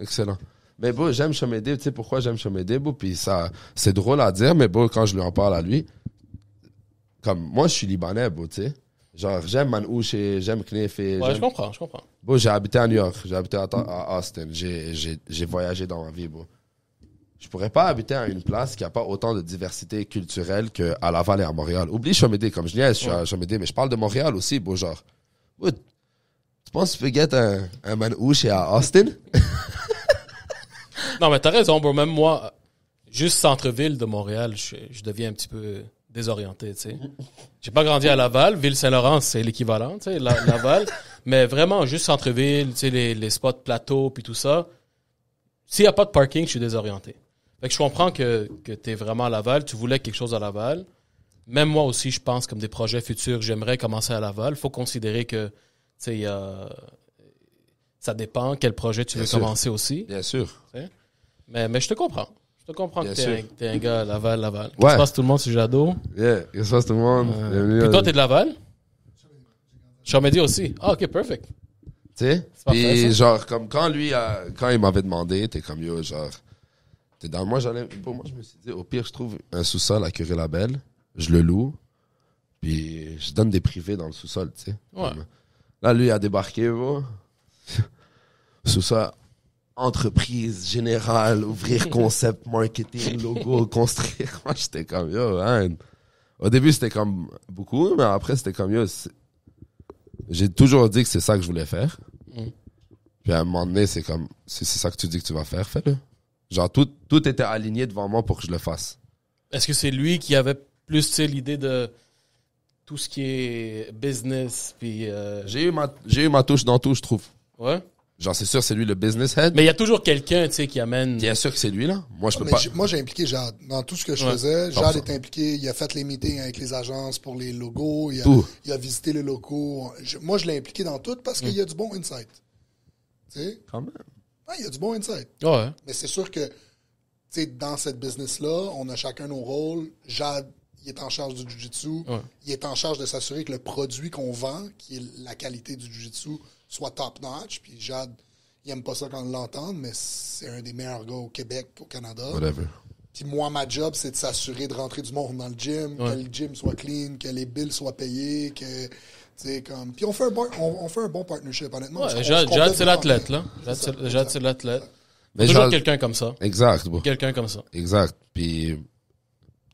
Excellent. Mais bon, j'aime Chomédé, tu sais pourquoi j'aime Chomédé, bon, puis ça, c'est drôle à dire, mais bon, quand je lui en parle à lui, comme, moi, je suis Libanais, bon, tu sais. Genre, j'aime Manouche et j'aime Knef et Ouais, je comprends. Bon, j'ai habité à New York, j'ai habité à Austin, j'ai voyagé dans ma vie, bon. Je pourrais pas habiter à une place qui a pas autant de diversité culturelle qu'à Laval et à Montréal. Oublie Chomédé, comme je niaise, je suis à Chomédé, mais je parle de Montréal aussi, bon, genre. Bon, tu penses que tu peux get un Manouche et à Austin? Non, mais t'as raison, bro. Même moi, juste centre-ville de Montréal, je deviens un petit peu désorienté, tu sais. J'ai pas grandi à Laval. Ville-Saint-Laurent, c'est l'équivalent, tu sais, Laval. Mais vraiment, juste centre-ville, tu sais, les spots plateaux puis tout ça. S'il y a pas de parking, je suis désorienté. Fait que je comprends que t'es vraiment à Laval. Tu voulais quelque chose à Laval. Même moi aussi, je pense, comme des projets futurs, j'aimerais commencer à Laval. Faut considérer que, tu sais, ça dépend quel projet tu veux commencer aussi. Bien sûr. T'sais. Mais je te comprends. Je te comprends Bien que t'es un gars à Laval. Ouais. Qu'est-ce qui se passe tout le monde, c'est Jado? Yeah, qu'est-ce qui se passe tout le monde? Puis toi, t'es de Laval? Chomédé aussi. Ah, ok, perfect. Tu sais? Puis genre, comme quand il m'avait demandé, t'es comme yo, genre, t'es dans, moi je me suis dit, au pire, je trouve un sous-sol à Curie-Labelle, je le loue, puis je donne des privés dans le sous-sol, tu sais. Ouais. Là, lui, il a débarqué, bro. Sous-sol, entreprise générale, ouvrir concept, marketing, logo, construire. Moi, j'étais comme yo, man. Au début, c'était comme beaucoup, mais après, c'était comme yo, j'ai toujours dit que c'est ça que je voulais faire. Puis à un moment donné, c'est comme, c'est ça que tu dis que tu vas faire, fais-le. Genre, tout était aligné devant moi pour que je le fasse. Est-ce que c'est lui qui avait plus, tu sais, l'idée de tout ce qui est business, puis... J'ai eu ma touche dans tout, je trouve. Ouais? Genre, c'est sûr, c'est lui le business head. Mais il y a toujours quelqu'un, tu sais, qui amène... Bien sûr que c'est lui, là. Moi, je peux pas... Moi, j'ai impliqué Jade. Dans tout ce que je faisais, Jade est impliqué. Il a fait les meetings avec les agences pour les logos. Il a visité les locaux. Moi, je l'ai impliqué dans tout parce qu'il y a du bon insight. Tu sais? Quand même. Ouais, il y a du bon insight. Ouais. Mais c'est sûr que, tu sais, dans cette business-là, on a chacun nos rôles. Jade, il est en charge du jiu-jitsu. Ouais. Il est en charge de s'assurer que le produit qu'on vend, qui est la qualité du jiu-jitsu, soit top-notch. Puis Jade, il aime pas ça quand on l'entend, mais c'est un des meilleurs gars au Québec, au Canada. Whatever. Puis moi, ma job, c'est de s'assurer de rentrer du monde dans le gym, que le gym soit clean, que les bills soient payés, que... Comme... Puis on fait un bon partnership, honnêtement. Ouais, Jade, c'est l'athlète, là. Jade, c'est l'athlète. Mais toujours quelqu'un comme ça. Exact, bro. Quelqu'un comme ça. Exact. Puis,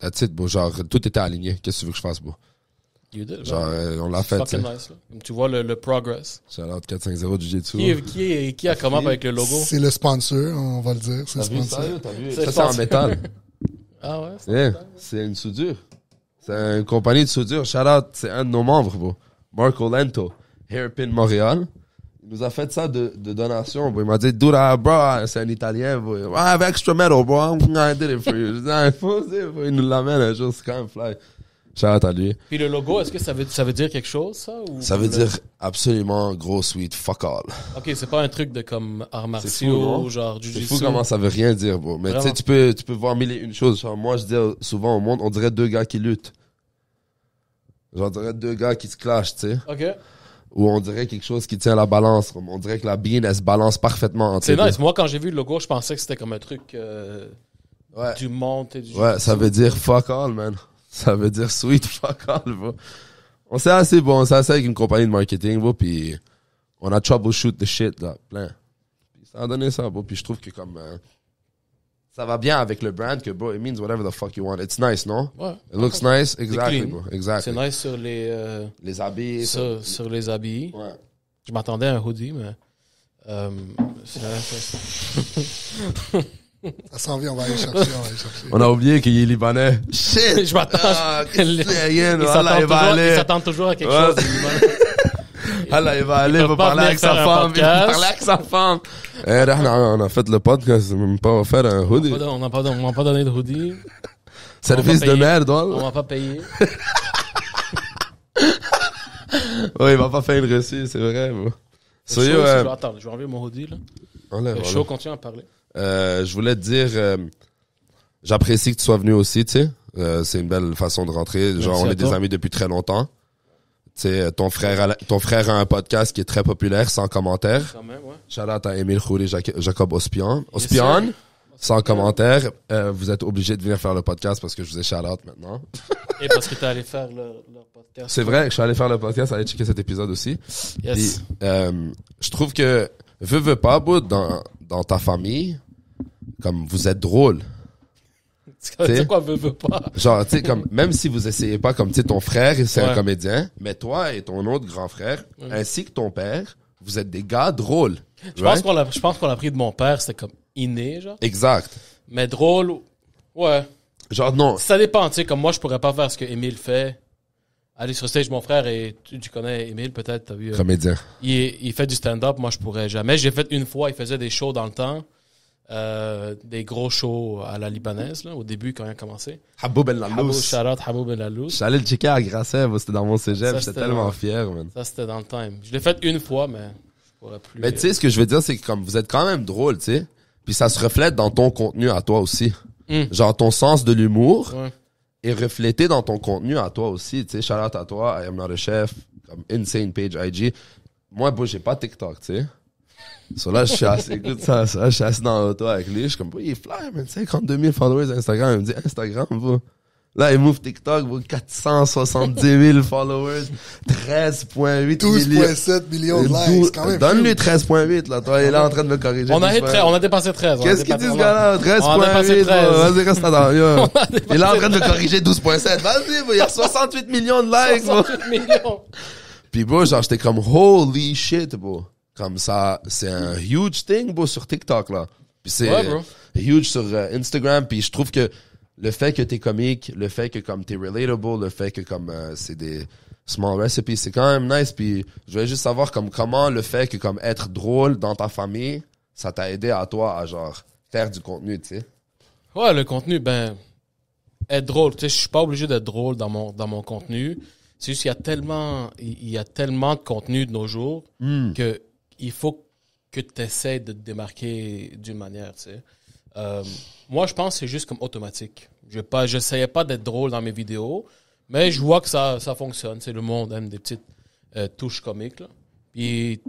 that's it, bro. Genre, tout était aligné. Qu'est-ce que tu veux que je fasse, bro? You did, genre, on l'a fait, fucking nice, là. Comme tu vois le progress. Shout-out 450 Jiu-Jitsu. Qui a come up avec le logo? C'est le sponsor, on va le dire. C'est le sponsor. T'as vu? Ça, c'est en métal. Ah ouais? C'est une soudure. C'est une compagnie de soudure. Shout-out, c'est un de nos membres, bro. Marco Lento, Hairpin Montréal. Il nous a fait ça de donation, bro. Il m'a dit, dude, bro, c'est un Italien, bro. I have extra metal, bro. I did it for you. Il nous l'amène un jour, c'est quand même fly. Shout-out à lui. Puis le logo, est-ce que ça veut dire quelque chose, ça? Ou ça veut dire absolument gros sweet fuck all. Ok, c'est pas un truc de comme arts martiaux, genre jiu-jitsu. C'est fou comment ça veut rien dire, bro. Mais tu sais, tu peux voir mille et une choses. Genre, moi, je dis souvent au monde, on dirait deux gars qui luttent. Genre, on dirait deux gars qui se clashent, tu sais. Ok. Ou on dirait quelque chose qui tient la balance. On dirait que la bean, elle se balance parfaitement entre C'est les nice. deux. Moi, quand j'ai vu le logo, je pensais que c'était comme un truc du monde et du ouais, ça veut dire fuck all, man. Ça veut dire sweet fuck all, bro. On s'est assez avec une compagnie de marketing, bro, puis on a troubleshoot the shit, là, plein. Puis ça a donné ça, bro. Puis je trouve que comme... ça va bien avec le brand que, bro, it means whatever the fuck you want. It's nice, non? Ouais. It looks nice. Exactly, bro. Exactly. C'est nice sur les habits. Sur les habits. Ouais. Je m'attendais à un hoodie, mais... Ça s'en vient, on va aller chercher. On a oublié qu'il est libanais. Shit! Je m'attends. Il s'attend toujours à quelque chose. Il va aller, il va parler avec sa femme. Il va parler avec sa femme. On a fait le podcast, même pas faire un hoodie. On m'a pas donné de hoodie. Service de merde, on m'a pas payé. Oui, il va pas faire une reçue, c'est vrai. Attends, je vais enlever mon hoodie, là. Le show continue à parler. Je voulais te dire, j'apprécie que tu sois venu aussi, tu sais. C'est une belle façon de rentrer. Genre, on est des amis depuis très longtemps. sais, ton frère a un podcast qui est très populaire, sans commentaire. Quand même, ouais. Shout-out à Émile Khouri, Jacob Ospian. Yes, Ospian, sir. sans commentaire. Vous êtes obligé de venir faire le podcast parce que je vous ai shout-out maintenant. Et parce que t'es allé faire leur podcast. C'est vrai, je suis allé faire le podcast, allez checker cet épisode aussi. Yes. Puis, je trouve que, veux pas, bro, dans ta famille, comme vous êtes drôle. C'est quoi, veux pas? Genre, tu sais, comme, même si vous essayez pas, comme, tu sais, ton frère, c'est un Ouais. comédien, mais toi et ton autre grand frère, ainsi que ton père, vous êtes des gars drôles. Je right? pense qu'on l'a pris de mon père, c'était comme inné, genre. Exact. Mais drôle, ouais. Genre, non. Ça dépend, tu sais, comme moi, je pourrais pas faire ce que Émile fait. Aller sur stage, mon frère, et tu connais Émile, peut-être, t'as vu. Comédien. Il fait du stand-up, moi, je pourrais jamais. J'ai fait une fois, il faisait des shows dans le temps. Des gros shows à la libanaise, là, au début, quand il a commencé. Habou Ben Habou, Lallous. shout-out Habou Ben Lallous. Je suis allé le checker à Grasset, c'était dans mon cégep, Ça, j'étais c'était tellement dans- fier, man. Ça, c'était dans le time. Je l'ai fait une fois, mais je pourrais plus. Mais tu sais, ce que je veux dire, c'est que comme vous êtes quand même drôle, tu sais, puis ça se reflète dans ton contenu à toi aussi. Genre, ton sens de l'humour Ouais. est reflété dans ton contenu à toi aussi, tu sais, shout out à toi, I am not a chef, comme insane page IG. Moi, bro, j'ai pas TikTok, tu sais. So là, je suis assis, écoute ça, je suis assis dans l'auto avec lui, je suis comme, bro, il est fly, man, 52 000 followers Instagram, il me dit, Instagram, bro. Là, il move TikTok, bro, 470 000 followers, 13,8 millions. 12,7 millions de likes, quand même. Donne-lui 13,8, là, toi, il est là en train de me corriger. On a, doucement. on a dépassé 13. Qu'est-ce qu'il dit, ce gars-là? On a dépassé 13,8, 13. bro. Vas-y, reste là-dedans, yo. dépassé Il est en train de me corriger 12,7. Vas-y, bro, il y a 68 millions de likes, bro. 68 millions. Puis, bro, genre, j'étais comme, holy shit, bro. Comme ça, c'est un huge thing, bro, sur TikTok, là. Puis c'est Ouais, bro. huge sur Instagram. Puis je trouve que le fait que t'es comique, le fait que comme t'es relatable, le fait que comme c'est des small recipes, c'est quand même nice. Puis je voulais juste savoir comme comment le fait que comme être drôle dans ta famille, ça t'a aidé à toi à genre faire du contenu, tu sais. Ouais, le contenu, ben, être drôle. Tu sais, je suis pas obligé d'être drôle dans mon contenu. C'est juste qu'il y a tellement de contenu de nos jours que il faut que tu essaies de te démarquer d'une manière, tu sais. Moi, je pense que c'est juste comme automatique. J'essayais pas d'être drôle dans mes vidéos, mais je vois que ça fonctionne. C'est le monde aime des petites touches comiques, là. Puis,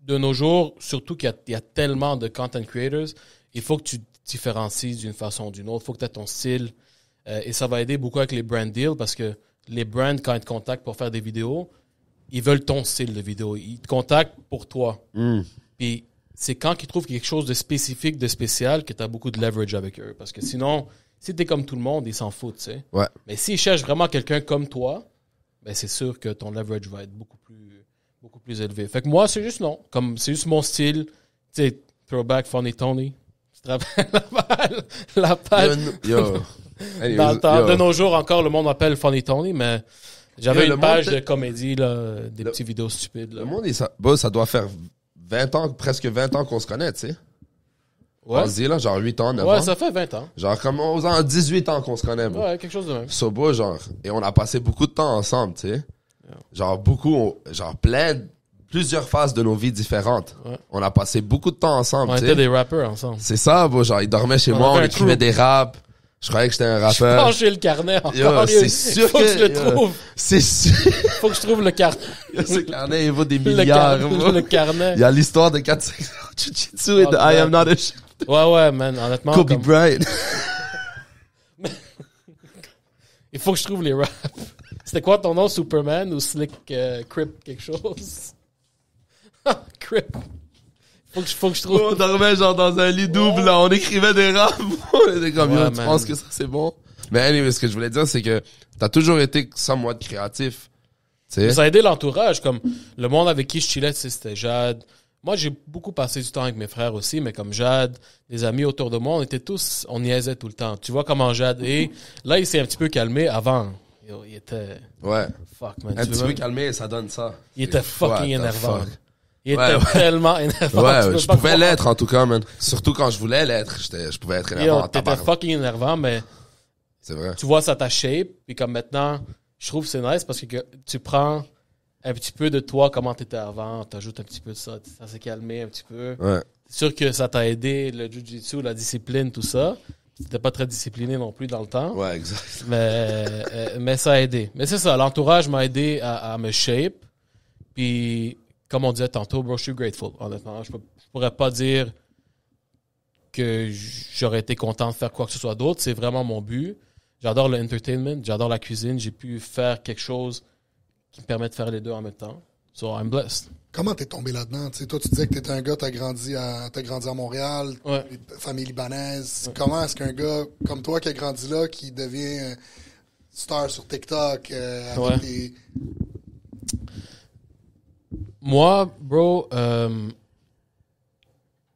de nos jours, surtout qu'il y a tellement de content creators, il faut que tu te différencies d'une façon ou d'une autre. Il faut que tu aies ton style. Et ça va aider beaucoup avec les brand deals parce que les brands, quand ils te contactent pour faire des vidéos, ils veulent ton style de vidéo. Ils te contactent pour toi. Puis c'est quand ils trouvent quelque chose de spécifique, de spécial, que tu as beaucoup de leverage avec eux. Parce que sinon, si tu es comme tout le monde, ils s'en foutent, tu sais. Ouais. Mais s'ils cherchent vraiment quelqu'un comme toi, ben c'est sûr que ton leverage va être beaucoup plus élevé. Fait que moi, c'est juste non. Comme c'est juste mon style. Tu sais, throwback Funny Tony. Tu te rappelles la balle? Yo. Anyways, Dans le temps, yo. de nos jours, encore, le monde m'appelle Funny Tony, mais j'avais Yo, le une page monde- de comédie, là, des petites vidéos stupides. Là. Le monde, ça doit faire 20 ans, presque 20 ans qu'on se connaît, tu sais. Ouais, Vas-y, là, genre 8 ans, 9 ouais ans. ça fait 20 ans. Genre comme aux ans 18 ans qu'on se connaît, bro. Ouais, quelque chose de même. So, bro, genre, et on a passé beaucoup de temps ensemble, tu sais. Genre beaucoup, genre plusieurs phases de nos vies différentes. Ouais. On a passé beaucoup de temps ensemble, On tu était sais. des rappers ensemble. C'est ça, bro, genre, il dormait chez On moi, on avait un écrivait crew. des raps. Je croyais que j'étais un Je rappeur. pense que j'ai le carnet encore. Yo, c'est sûr faut que je le yo, trouve. C'est sûr. Faut que je trouve le carnet. Ce carnet, il vaut des Le milliards, carnet. bro. Le carnet. Il y a l'histoire de 4 sections Jiu-Jitsu et de I am not a chef. Ouais, man, honnêtement. Kobe comme- Bryant. Il faut que je trouve les raps. C'était quoi ton nom, Superman ou Slick Crip quelque chose? Crip. Faut que je trouve. On dormait genre dans un lit double, là, on écrivait des raps. On était comme, Ouais, yo, tu man. penses que ça c'est bon? Mais anyway, ce que je voulais dire, c'est que t'as toujours été somewhat créatif. Tu sais? Ça a aidé l'entourage, comme le monde avec qui je chillais, tu sais, c'était Jade. Moi, j'ai beaucoup passé du temps avec mes frères aussi, mais comme Jade, des amis autour de moi, on niaisait tout le temps. Tu vois comment Jade est. Là, il s'est un petit peu calmé. Avant, yo, il était Ouais. fuck, man. Un Tu veux petit peu même- calmé, ça donne ça. Il était fucking What the énervant. fuck? Il Ouais, était ouais. tellement énervant. tu Ouais, peux je pas pouvais croire. l'être en tout cas, man. Surtout quand je voulais l'être, je pouvais être énervant Yo, en t'étais tabarnak. fucking énervant, mais C'est vrai. tu vois ça ta shape, puis comme maintenant, je trouve que c'est nice parce que tu prends un petit peu de toi, comment t'étais avant, t'ajoutes un petit peu de ça, s'est calmé un petit peu. Ouais. C'est sûr que ça t'a aidé, le jiu-jitsu, la discipline, tout ça. C'était pas très discipliné non plus dans le temps. Ouais, exact. Mais ça a aidé. Mais c'est ça, l'entourage m'a aidé à me shape. Puis, comme on disait tantôt, bro, je suis grateful, honnêtement. Je pourrais pas dire que j'aurais été content de faire quoi que ce soit d'autre. C'est vraiment mon but. J'adore l'entertainment, j'adore la cuisine. J'ai pu faire quelque chose qui me permet de faire les deux en même temps. So, I'm blessed. Comment t'es tombé là-dedans? T'sais, toi, tu disais que t'étais un gars, t'as grandi à Montréal, Ouais. famille libanaise. Ouais. Comment est-ce qu'un gars comme toi qui a grandi là, qui devient star sur TikTok, avec des... Moi, bro,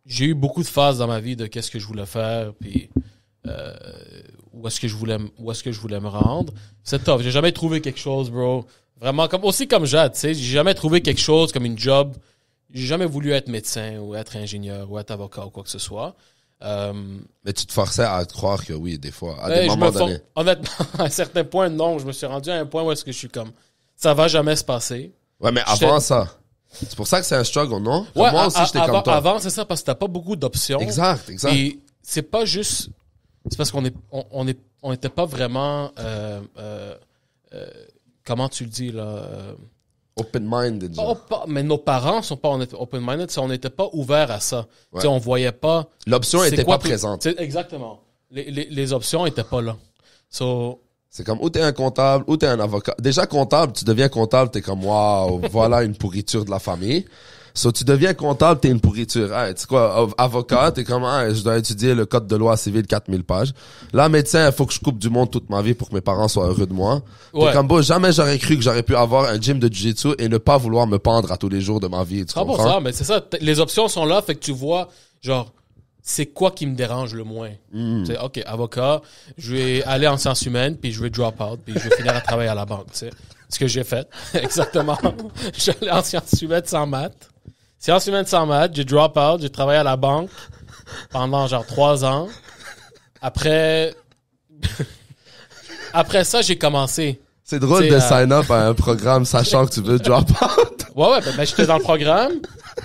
j'ai eu beaucoup de phases dans ma vie de qu'est-ce que je voulais faire, puis où est-ce que je voulais me rendre. C'est tough. J'ai jamais trouvé quelque chose, bro. Vraiment, comme Jade, tu sais, j'ai jamais trouvé quelque chose comme une job. J'ai jamais voulu être médecin ou être ingénieur ou être avocat ou quoi que ce soit. Mais tu te forçais à te croire que oui, des fois, à des moments donnés. Honnêtement, à un certain point, non. Je me suis rendu à un point où est-ce que je suis comme, ça va jamais se passer. Ouais, mais avant ça, c'est pour ça que c'est un struggle, non? Ouais, moi aussi, j'étais comme toi. Avant, c'est ça, parce que t'as pas beaucoup d'options. Exact. Et c'est pas juste, c'est parce qu'on était pas vraiment, comment tu le dis, là, open-minded. mais nos parents sont pas open-minded, on n'était pas ouverts à ça. Ouais. On voyait pas. L'option était pas présente. Exactement. Les options étaient pas là. So, c'est comme, ou t'es un comptable, ou t'es un avocat. Déjà comptable, tu deviens comptable, t'es comme, waouh, voilà une pourriture de la famille. So, tu deviens comptable, t'es une pourriture. Hey, tu sais quoi, avocat, t'es comme, je dois étudier le code de loi civil 4000 pages. Là, médecin, il faut que je coupe du monde toute ma vie pour que mes parents soient heureux de moi. Ouais. T'es comme, bon, jamais j'aurais cru que j'aurais pu avoir un gym de jiu-jitsu et ne pas vouloir me pendre à tous les jours de ma vie. Tu comprends? pour ça, mais c'est ça. Les options sont là, fait que tu vois, genre, c'est quoi qui me dérange le moins? C'est OK, avocat, je vais aller en sciences humaines, puis je vais drop out, puis je vais finir à travailler à la banque, tu sais. Ce que j'ai fait. Exactement. J'allais en sciences humaines sans maths. Sciences humaines sans maths, j'ai drop out, j'ai travaillé à la banque pendant genre 3 ans. Après ça, j'ai commencé. C'est drôle de sign up à un programme sachant que tu veux drop out. Ouais, ben j'étais dans le programme,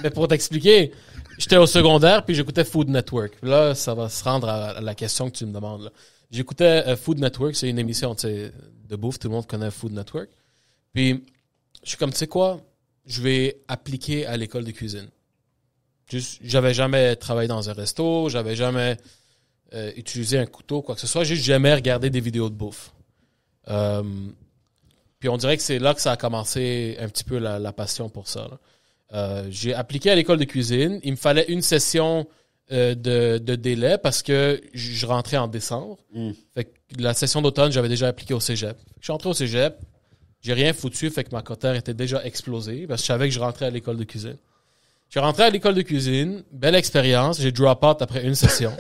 mais pour t'expliquer, j'étais au secondaire puis j'écoutais Food Network. Là, ça va se rendre à la question que tu me demandes, là. J'écoutais Food Network, c'est une émission, tu sais, de bouffe, tout le monde connaît Food Network. Puis je suis comme, tu sais quoi, je vais appliquer à l'école de cuisine. J'avais jamais travaillé dans un resto, j'avais jamais utilisé un couteau, quoi que ce soit. Juste, j'aimais regarder des vidéos de bouffe. Puis on dirait que c'est là que ça a commencé un petit peu la passion pour ça, là. J'ai appliqué à l'école de cuisine. Il me fallait une session de délai parce que je rentrais en décembre. Fait que la session d'automne, j'avais déjà appliqué au cégep. Je suis rentré au cégep. J'ai rien foutu, fait que ma cotère était déjà explosée parce que je savais que je rentrais à l'école de cuisine. Je suis rentré à l'école de cuisine, belle expérience. J'ai drop out après une session.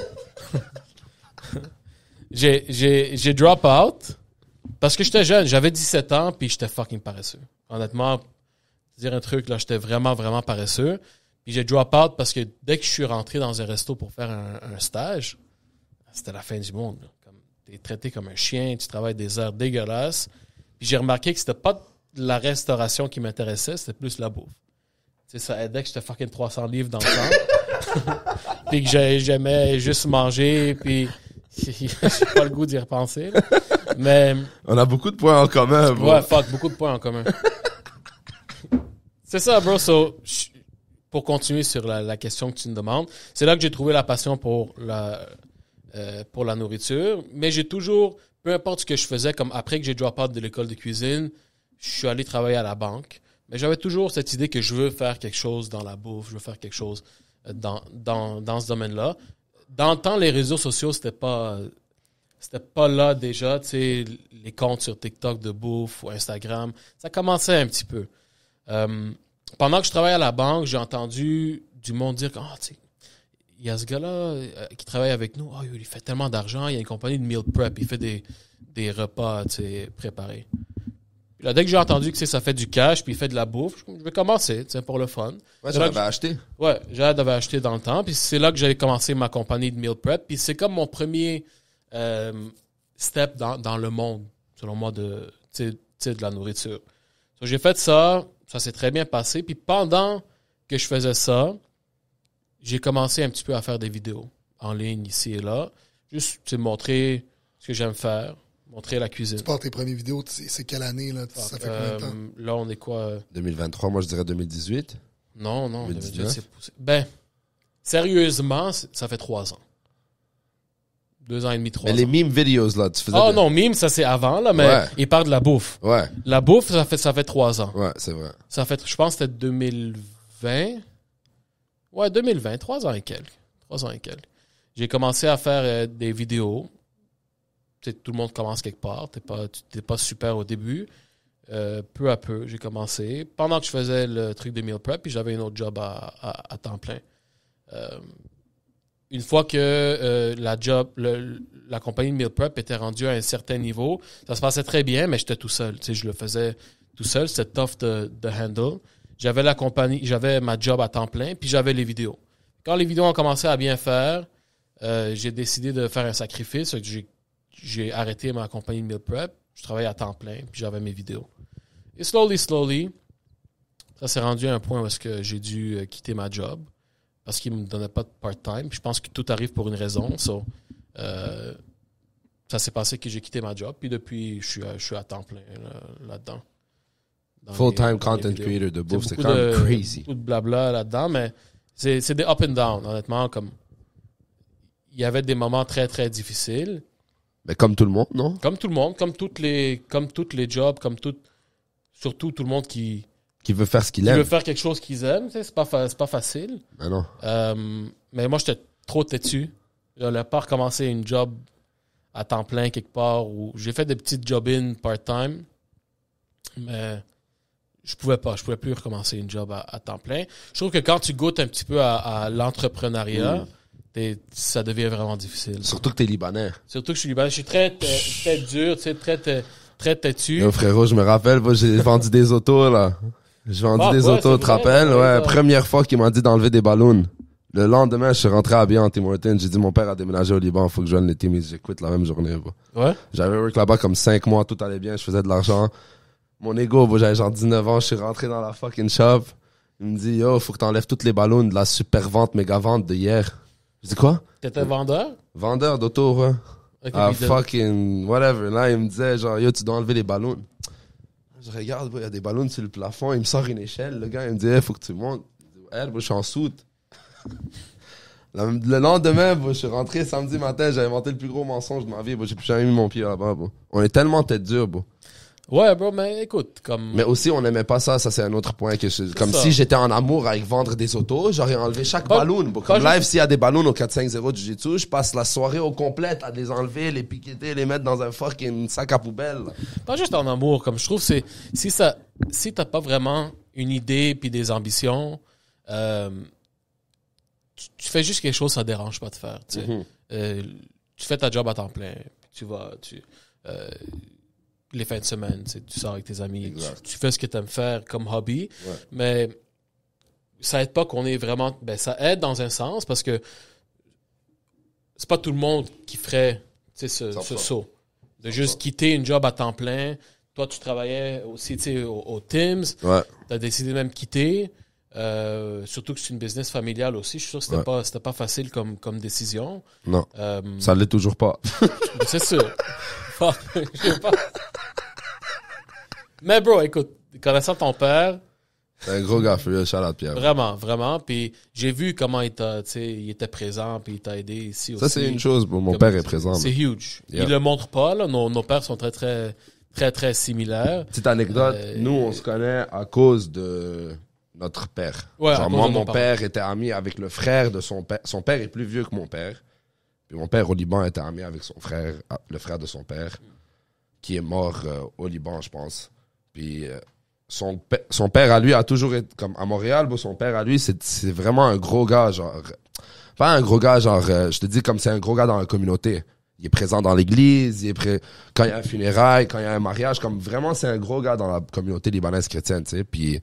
j'ai drop out parce que j'étais jeune. J'avais 17 ans puis j'étais fucking paresseux. Honnêtement, dire un truc, là, j'étais vraiment, vraiment paresseux. Puis j'ai drop out parce que dès que je suis rentré dans un resto pour faire un stage, c'était la fin du monde, là. Comme, t'es traité comme un chien, tu travailles des heures dégueulasses. Puis j'ai remarqué que c'était pas la restauration qui m'intéressait, c'était plus la bouffe. Tu sais, ça aidait que j'étais fucking 300 livres dans le temps. Puis que j'aimais juste manger, puis j'ai pas le goût d'y repenser, là. Mais... on a beaucoup de points en commun, bro. Ouais, beaucoup de points en commun. C'est ça, bro. So, pour continuer sur la question que tu me demandes, c'est là que j'ai trouvé la passion pour la nourriture. Mais j'ai toujours, peu importe ce que je faisais, comme après que j'ai drop out de l'école de cuisine, je suis allé travailler à la banque. Mais j'avais toujours cette idée que je veux faire quelque chose dans la bouffe, je veux faire quelque chose dans ce domaine-là. Dans le temps, les réseaux sociaux, c'était pas là déjà, tu sais, les comptes sur TikTok de bouffe ou Instagram, ça commençait un petit peu. Pendant que je travaillais à la banque, j'ai entendu du monde dire que, tu sais, il y a ce gars-là qui travaille avec nous, il fait tellement d'argent, il y a une compagnie de meal prep, il fait des repas, tu sais, préparés. Puis là, dès que j'ai entendu que ça fait du cash, puis il fait de la bouffe, je vais commencer, tu sais, pour le fun. Ouais, j'en avais acheté. Ouais, j'avais acheté dans le temps, puis c'est là que j'avais commencé ma compagnie de meal prep, puis c'est comme mon premier step dans le monde, selon moi, de la nourriture. So, j'ai fait ça s'est très bien passé, puis pendant que je faisais ça, j'ai commencé un petit peu à faire des vidéos en ligne ici et là. Juste, tu sais, montrer ce que j'aime faire, montrer la cuisine. Tu pars tes premières vidéos, c'est quelle année, là? Ça fait combien de temps? Là, on est quoi? 2023, moi je dirais 2018. Non, 2019. 2018, ben, sérieusement, ça fait 3 ans. 2 ans et demi, 3 ans. Mais les meme videos, là, tu faisais... Oh non, mime, ça c'est avant, là, mais Ouais. il parle de la bouffe. Ouais, La bouffe, ça fait 3 ans. ouais, c'est vrai. Ça fait, je pense que c'était 2020. Ouais, 2020, 3 ans et quelques. 3 ans et quelques. J'ai commencé à faire des vidéos. Tu sais, tout le monde commence quelque part. T'es pas super au début. Peu à peu, j'ai commencé. Pendant que je faisais le truc de meal prep, puis j'avais un autre job à temps plein. Une fois que la compagnie de meal prep était rendue à un certain niveau, ça se passait très bien, mais j'étais tout seul. Tu sais, je le faisais tout seul. C'était tough de handle. J'avais la compagnie, j'avais ma job à temps plein, puis j'avais les vidéos. Quand les vidéos ont commencé à bien faire, j'ai décidé de faire un sacrifice. J'ai arrêté ma compagnie de meal prep. Je travaillais à temps plein, puis j'avais mes vidéos. Et slowly, ça s'est rendu à un point où est-ce que j'ai dû quitter ma job parce qu'il ne me donnait pas de part-time. Puis je pense que tout arrive pour une raison. So, ça s'est passé que j'ai quitté ma job, puis depuis, je suis à temps plein là-dedans. Full-time content creator de bouffe, c'est quand même crazy. Beaucoup de blabla là-dedans, mais c'est des up and down, honnêtement. Comme il y avait des moments très, très difficiles. Mais comme tout le monde, non? Comme tout le monde, comme toutes les jobs, surtout tout le monde qui Qui veut faire ce qu'il veut aime. faire quelque chose qu'ils aiment. Tu sais, c'est pas facile. Mais non. Mais moi, j'étais trop têtu. J'allais pas recommencer une job à temps plein quelque part. Où j'ai fait des petites job-in part-time, mais je pouvais plus recommencer une job à temps plein. Je trouve que quand tu goûtes un petit peu à l'entrepreneuriat, ça devient vraiment difficile. Surtout que t'es Libanais. Surtout que je suis libanais. Je suis très dur, tu sais, très têtu. Yo, frérot, je me rappelle, moi, j'ai vendu des autos, là. J'ai vendu des ouais, autos, c'est tu te vrai, rappelles? c'est Ouais, vrai. première fois qu'il m'a dit d'enlever des ballons. Le lendemain, je suis rentré habillé en Tim Hortons. J'ai dit, mon père a déménagé au Liban, faut que je joigne les Timis. J'écoute la même journée, bro. Ouais. J'avais work là-bas comme 5 mois, tout allait bien, je faisais de l'argent. Mon ego, bro, j'avais genre 19 ans, je suis rentré dans la fucking shop. Il me dit, yo, faut que t'enlèves toutes les ballons de la super vente, méga vente de hier. Je dis quoi? T'étais vendeur? Vendeur d'auto, ouais. Ok, Ah, puis fucking, whatever. Là, il me disait, genre, yo, tu dois enlever les ballons. Je regarde, il y a des ballons sur le plafond. Il me sort une échelle. Le gars, il me dit, hey, faut que tu montes. Je dis, hey, je suis en soute. Le lendemain, je suis rentré samedi matin. J'ai inventé le plus gros mensonge de ma vie. J'ai plus jamais mis mon pied là-bas. On est tellement tête dure. Ouais, bro, mais écoute, comme... Mais aussi, on n'aimait pas ça. Ça, c'est un autre point. Comme ça. si j'étais en amour avec vendre des autos, j'aurais enlevé chaque Pas- ballon. pas Comme juste- live, s'il y a des ballons au 450 du Jiu-Jitsu, je passe la soirée au complète à les enlever, les piqueter, les mettre dans un fucking sac à poubelle. Pas juste en amour, comme je trouve, c'est si t'as pas vraiment une idée puis des ambitions, tu fais juste quelque chose, ça dérange pas de faire. Tu sais. Tu fais ta job à temps plein, puis tu vas, les fins de semaine, tu sais, tu sors avec tes amis, tu fais ce que tu aimes faire comme hobby, mais ça aide pas qu'on ait vraiment, ben ça aide dans un sens parce que c'est pas tout le monde qui ferait, tu sais, ce saut. De juste quitter une job à temps plein. Toi, tu travaillais aussi, tu sais, au Tim's. Ouais. Tu as décidé de même quitter. Surtout que c'est une business familiale aussi. Je suis sûr que c'était pas facile comme décision. Non. Ça l'est toujours pas. C'est sûr. Je sais pas. Mais bro, écoute, connaissant ton père, C'est un gros gars, shout out Pierre. vraiment. Puis j'ai vu comment il était présent, puis il t'a aidé ici aussi. Ça, c'est une chose. Mon père est présent. C'est huge. Yeah. Il le montre pas, là. Nos pères sont très similaires. Petite anecdote, nous, on se connaît à cause de notre père. Ouais, à Genre, cause moi, de nos mon parents. père était ami avec le frère de son père. Son père est plus vieux que mon père. Puis mon père au Liban était ami avec son frère, le frère de son père, qui est mort au Liban, je pense. Puis son père à lui a toujours été comme à Montréal. Son père à lui, c'est vraiment un gros gars, genre pas un gros gars, genre je te dis comme c'est un gros gars dans la communauté. Il est présent dans l'église, quand il y a un funérail, quand il y a un mariage, comme vraiment c'est un gros gars dans la communauté libanaise chrétienne, tu sais. Puis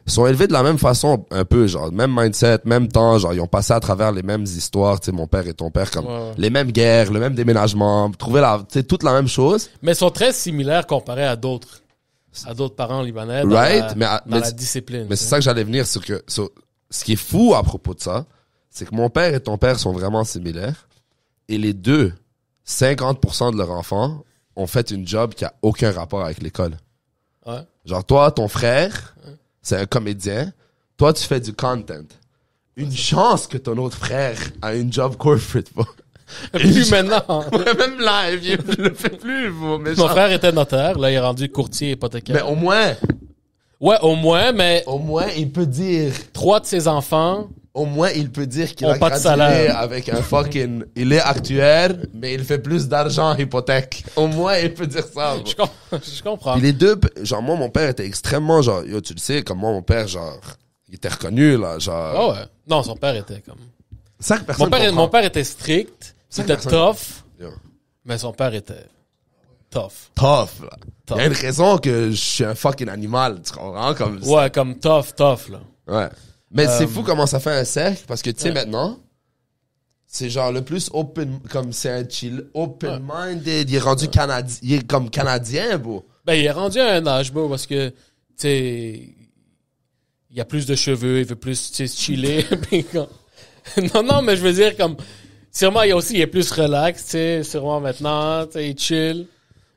ils sont élevés de la même façon, un peu, genre même mindset, même temps, genre ils ont passé à travers les mêmes histoires, tu sais, mon père et ton père, comme les mêmes guerres, le même déménagement, trouver toute la même chose. Mais ils sont très similaires comparés à d'autres parents libanais dans, Right? dans la discipline. Mais c'est ça que j'allais venir sur ce qui est fou à propos de ça, c'est que mon père et ton père sont vraiment similaires et les deux 50% de leurs enfants ont fait une job qui a aucun rapport avec l'école. Ouais. Genre, toi, ton frère, c'est un comédien. Toi, tu fais du content. Une chance que ton autre frère a une job corporate, bro. Plus maintenant. Ouais, même là, il le fait plus, bro. Mais Mon frère était notaire, là, il est rendu courtier hypothécaire. Mais au moins, mais il peut dire... 3 de ses enfants... Au moins, il peut dire qu'il Ont a pas de gradué salaire. avec un fucking... Il est actuaire, mais il fait plus d'argent en hypothèque. Au moins, il peut dire ça, bro. Je comprends. Puis les deux, genre, moi, mon père était extrêmement, genre, yo, tu le sais, comme moi, mon père, genre, il était reconnu, là, genre... Ah ouais. Non, son père était comme... 5 personnes Mon père était strict, c'était tough, Yo. mais son père était tough. Tough, là. Tough. Il y a une raison que je suis un fucking animal, tu comprends? Comme ça. Ouais, comme tough, là. Ouais. Mais c'est fou comment ça fait un cercle, parce que, tu sais, maintenant, c'est genre le plus open, comme c'est un chill, open-minded, il est rendu canadien, il est comme canadien, bro. Ben, il est rendu à un âge, bro, parce que, tu sais, il a plus de cheveux, il veut plus, tu sais, chiller. Puis comme... non, mais je veux dire, comme, sûrement, il est plus relax, tu sais, sûrement maintenant, tu sais, il chill.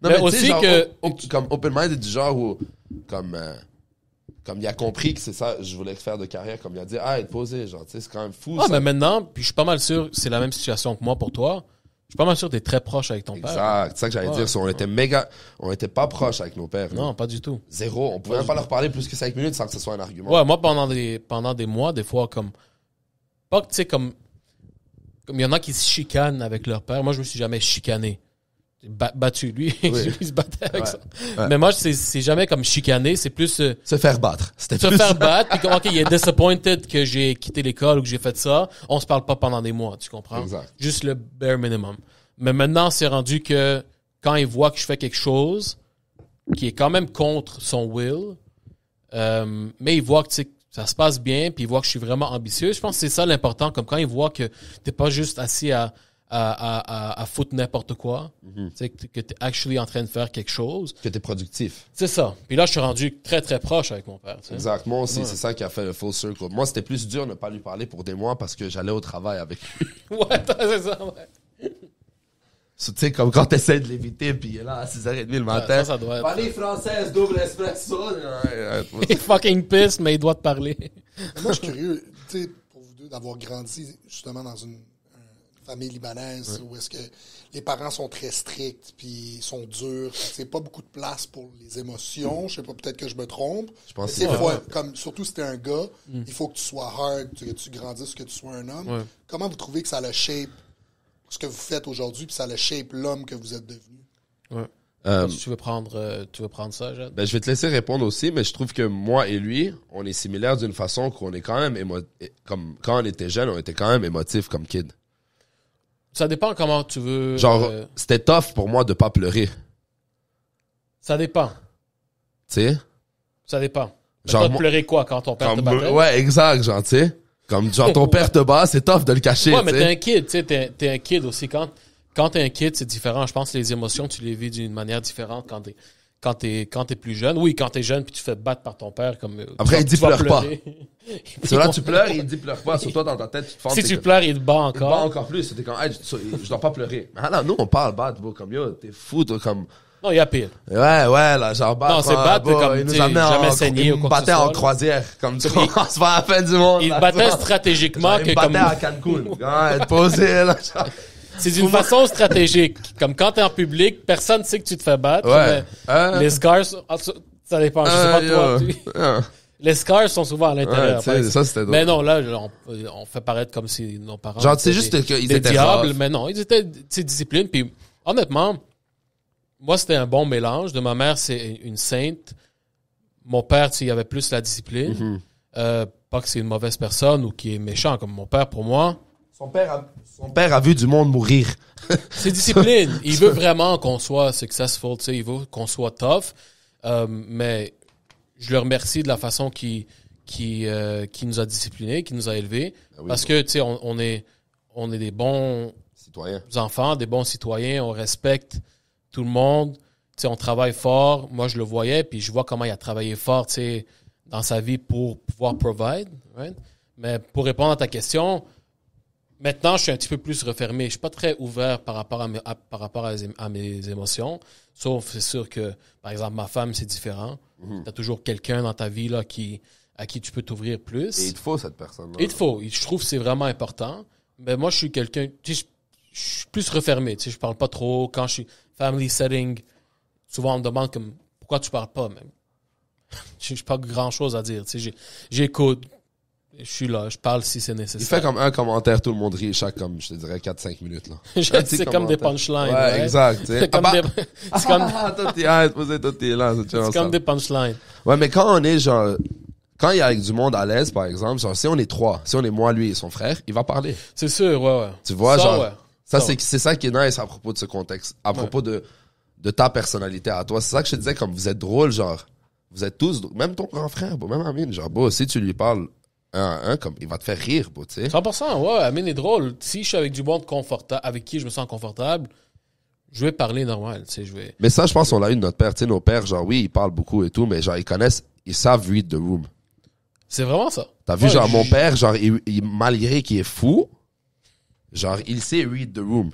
Non, mais tu sais, aussi genre, que... comme open-minded du genre où, comme il a compris que c'est ça, je voulais faire de carrière, comme il a dit, être posé, genre, tu sais, c'est quand même fou, Ah, ça. mais maintenant, puis je suis pas mal sûr, c'est la même situation que moi pour toi. Je suis pas mal sûr que t'es très proche avec ton père. Exact, c'est ça que j'allais dire. On était on était pas proches avec nos pères. Non, pas du tout. Zéro. On pouvait même pas leur parler plus que 5 minutes sans que ce soit un argument. Ouais, moi, pendant des mois, des fois, comme, pas que, tu sais, comme il y en a qui se chicanent avec leur père. Moi, je me suis jamais chicané. Battu. Lui, Oui. il se battait avec ça. Ouais. Mais moi, c'est jamais comme chicané, c'est plus, Se faire battre. C'était se plus faire ça. battre, puis comme, ok, il est disappointed que j'ai quitté l'école ou que j'ai fait ça. On se parle pas pendant des mois, tu comprends? Exact. Juste le bare minimum. Mais maintenant, c'est rendu que quand il voit que je fais quelque chose qui est quand même contre son will, mais il voit que, tu sais, ça se passe bien, puis il voit que je suis vraiment ambitieux. Je pense que c'est ça l'important, comme quand il voit que t'es pas juste assis à foutre n'importe quoi, tu sais, que t'es actually en train de faire quelque chose. Que t'es productif. C'est ça. Puis là, je suis rendu très, très proche avec mon père. Tu sais. Exact. Moi aussi, Ouais. c'est ça qui a fait le full circle. Moi, c'était plus dur de ne pas lui parler pour des mois parce que j'allais au travail avec lui. Ouais, c'est ça, ouais. Tu sais, comme quand t'essaies de l'éviter, puis il est là à 6h30 le matin. Ça doit être... Parler française, double espresso. Il est fucking pisse, mais il doit te parler. Moi, je suis curieux, tu sais, pour vous deux, d'avoir grandi justement dans une famille libanaise où est-ce que les parents sont très stricts puis sont durs. C'est pas beaucoup de place pour les émotions. Je sais pas, peut-être que je me trompe. Je pense Mais que tu sais, c'est comme surtout si t'es un gars, il faut que tu sois hard, que tu grandisses, que tu sois un homme. Ouais. Comment vous trouvez que ça le shape ce que vous faites aujourd'hui puis ça le shape l'homme que vous êtes devenu? Ouais. Tu veux prendre ça, Jade? Ben, je vais te laisser répondre aussi, mais je trouve que moi et lui, on est similaires d'une façon qu'on est quand même comme quand on était jeune, on était quand même émotifs comme kid. Ça dépend comment tu veux... Genre, c'était tough pour moi de pas pleurer. Ça dépend. Tu sais? Ça dépend. Genre, Toi, moi- pleurer quoi quand ton père te battait? Ouais, exact, genre, tu sais. Comme, genre, ton père te bat, c'est tough de le cacher, Ouais, tu mais sais. t'es un kid, tu sais, t'es un kid aussi. Quand t'es un kid, c'est différent. Je pense que les émotions, tu les vis d'une manière différente quand t'es plus jeune. Oui, quand t'es jeune puis tu te fais battre par ton père, comme... Après, il dit tu vas pleure pas. pleurer. C'est là, tu pleures, il dit pleure pas. Sur toi, dans ta tête, tu te fends. Si tu pleures, il te bat Il te bat encore. encore plus. C'était comme, hey, je dois pas pleurer. Mais là, nous, on parle battre, bro, comme, yo, t'es fou, toi, comme... Non, il y a pire. Ouais, là, genre, battre. Non, c'est battre, bro, comme, il tu nous sais, amenait jamais en, saigné il ou me quoi que ce battait soit, en là. croisière. Comme, tu vois, on se fait à la fin du monde. Il là, battait tu vois. stratégiquement Genre, il que me battait comme... à Cancun. Ouais, être posé, là, genre. C'est d'une façon stratégique. Comme quand t'es en public, personne ne sait que tu te fais battre. Ouais. mais les scars, ça dépend. Je sais pas toi. yo. Les scars sont souvent à l'intérieur. Ouais, tu sais, ça, c'était drôle. Mais non, là, on fait paraître comme si nos parents. Genre, tu sais étaient juste qu'ils des étaient diables, rough. mais non, ils étaient, tu sais, discipline. Puis, honnêtement, moi, c'était un bon mélange. De ma mère, c'est une sainte. Mon père, tu sais, il avait plus la discipline. Pas que c'est une mauvaise personne ou qui est méchant. Comme mon père, pour moi, Son père a vu du monde mourir. c'est discipline. Il veut vraiment qu'on soit successful, tu sais, il veut qu'on soit tough. Mais je le remercie de la façon qui nous a disciplinés, qui nous a élevés. Ah oui, parce que, tu sais, on est des bons Citoyen. enfants, des bons citoyens, on respecte tout le monde. Tu sais, on travaille fort. Moi, je le voyais, puis je vois comment il a travaillé fort, tu sais, dans sa vie pour pouvoir provide, right? Mais pour répondre à ta question, Maintenant, je suis un petit peu plus refermé. Je suis pas très ouvert par rapport à mes émotions. Sauf, c'est sûr que, par exemple, ma femme, c'est différent. T'as toujours quelqu'un dans ta vie là à qui tu peux t'ouvrir plus. Et il te faut cette personne-là. Il te faut. Je trouve que c'est vraiment important. Mais moi, je suis quelqu'un... Tu sais, je suis plus refermé. Tu sais, je parle pas trop. Quand je suis family setting, souvent, on me demande comme, pourquoi tu parles pas? Même. J'ai pas grand-chose à dire. Tu sais, j'écoute. Je suis là. Je parle si c'est nécessaire. Il fait comme un commentaire, tout le monde rit chaque, comme, je te dirais, 4-5 minutes, là. C'est comme des punchlines. Ouais, exact. C'est comme des... C'est comme... C'est comme des punchlines. Ouais, mais quand on est genre, quand il y a avec du monde à l'aise, par exemple, genre, si on est 3, si on est moi, lui et son frère, il va parler. C'est sûr, ouais. Tu vois, ça, genre, ouais. ça, c'est ça qui est nice à propos de ce contexte, à propos de ta personnalité à toi. C'est ça que je te disais, comme vous êtes drôle, genre, vous êtes tous, même ton grand frère, même Amine, genre, si tu lui parles comme, il va te faire rire, tu sais. 100%, ouais, Amine est drôle. Si je suis avec du monde confortable, avec qui je me sens confortable, je vais parler normal, tu sais, Mais ça, je pense qu'on l'a eu de notre père, tu sais, nos pères, genre, oui, ils parlent beaucoup et tout, mais genre, ils savent read the room. C'est vraiment ça. T'as vu, genre, mon père, genre, malgré qu'il est fou, genre, il sait read the room.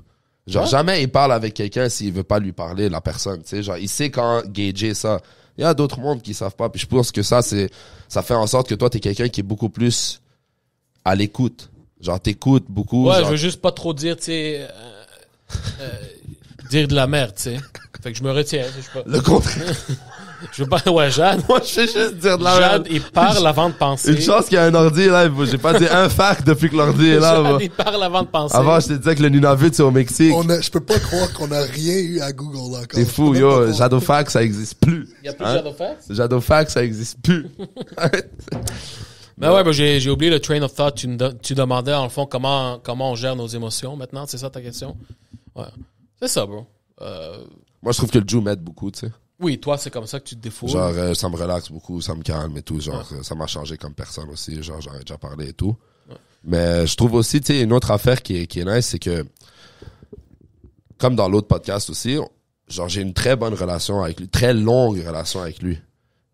Genre, jamais il parle avec quelqu'un s'il veut pas lui parler, la personne, tu sais. Genre, il sait quand gager ça. Il y a d'autres mondes qui savent pas. Puis je pense que ça fait en sorte que toi, t'es quelqu'un qui est beaucoup plus à l'écoute. Genre, t'écoutes beaucoup. Ouais, genre... je veux juste pas trop dire, tu sais, dire de la merde, tu sais. Fait que je me retiens. Je sais pas. Le contraire. Je veux pas, ouais, Jade. Moi, je sais juste dire de la merde. Jade, il parle avant de penser. Une chance qu'il y a un ordi, là. J'ai pas dit un fact depuis que l'ordi est là. Jade, il parle avant de penser. Avant, je te disais que le Nunavut, c'est au Mexique. Je peux pas croire qu'on a rien eu à Google encore. C'est fou, yo. Jadofax, ça existe plus. Il y a plus de Jadofax? Jadofax, ça existe plus. Ben ouais, j'ai oublié le train of thought. Tu demandais, en le fond, comment on gère nos émotions maintenant. C'est ça ta question? Ouais. C'est ça, bro. Moi, je trouve que le Jew m'aide beaucoup, tu sais. Oui, toi, c'est comme ça que tu te défoules. Genre, ça me relaxe beaucoup, ça me calme et tout. Genre, ça m'a changé comme personne aussi. Genre, j'en ai déjà parlé et tout. Ouais. Mais je trouve aussi, tu sais, une autre affaire qui est nice, c'est que, comme dans l'autre podcast aussi, genre, j'ai une très bonne relation avec lui, très longue relation avec lui.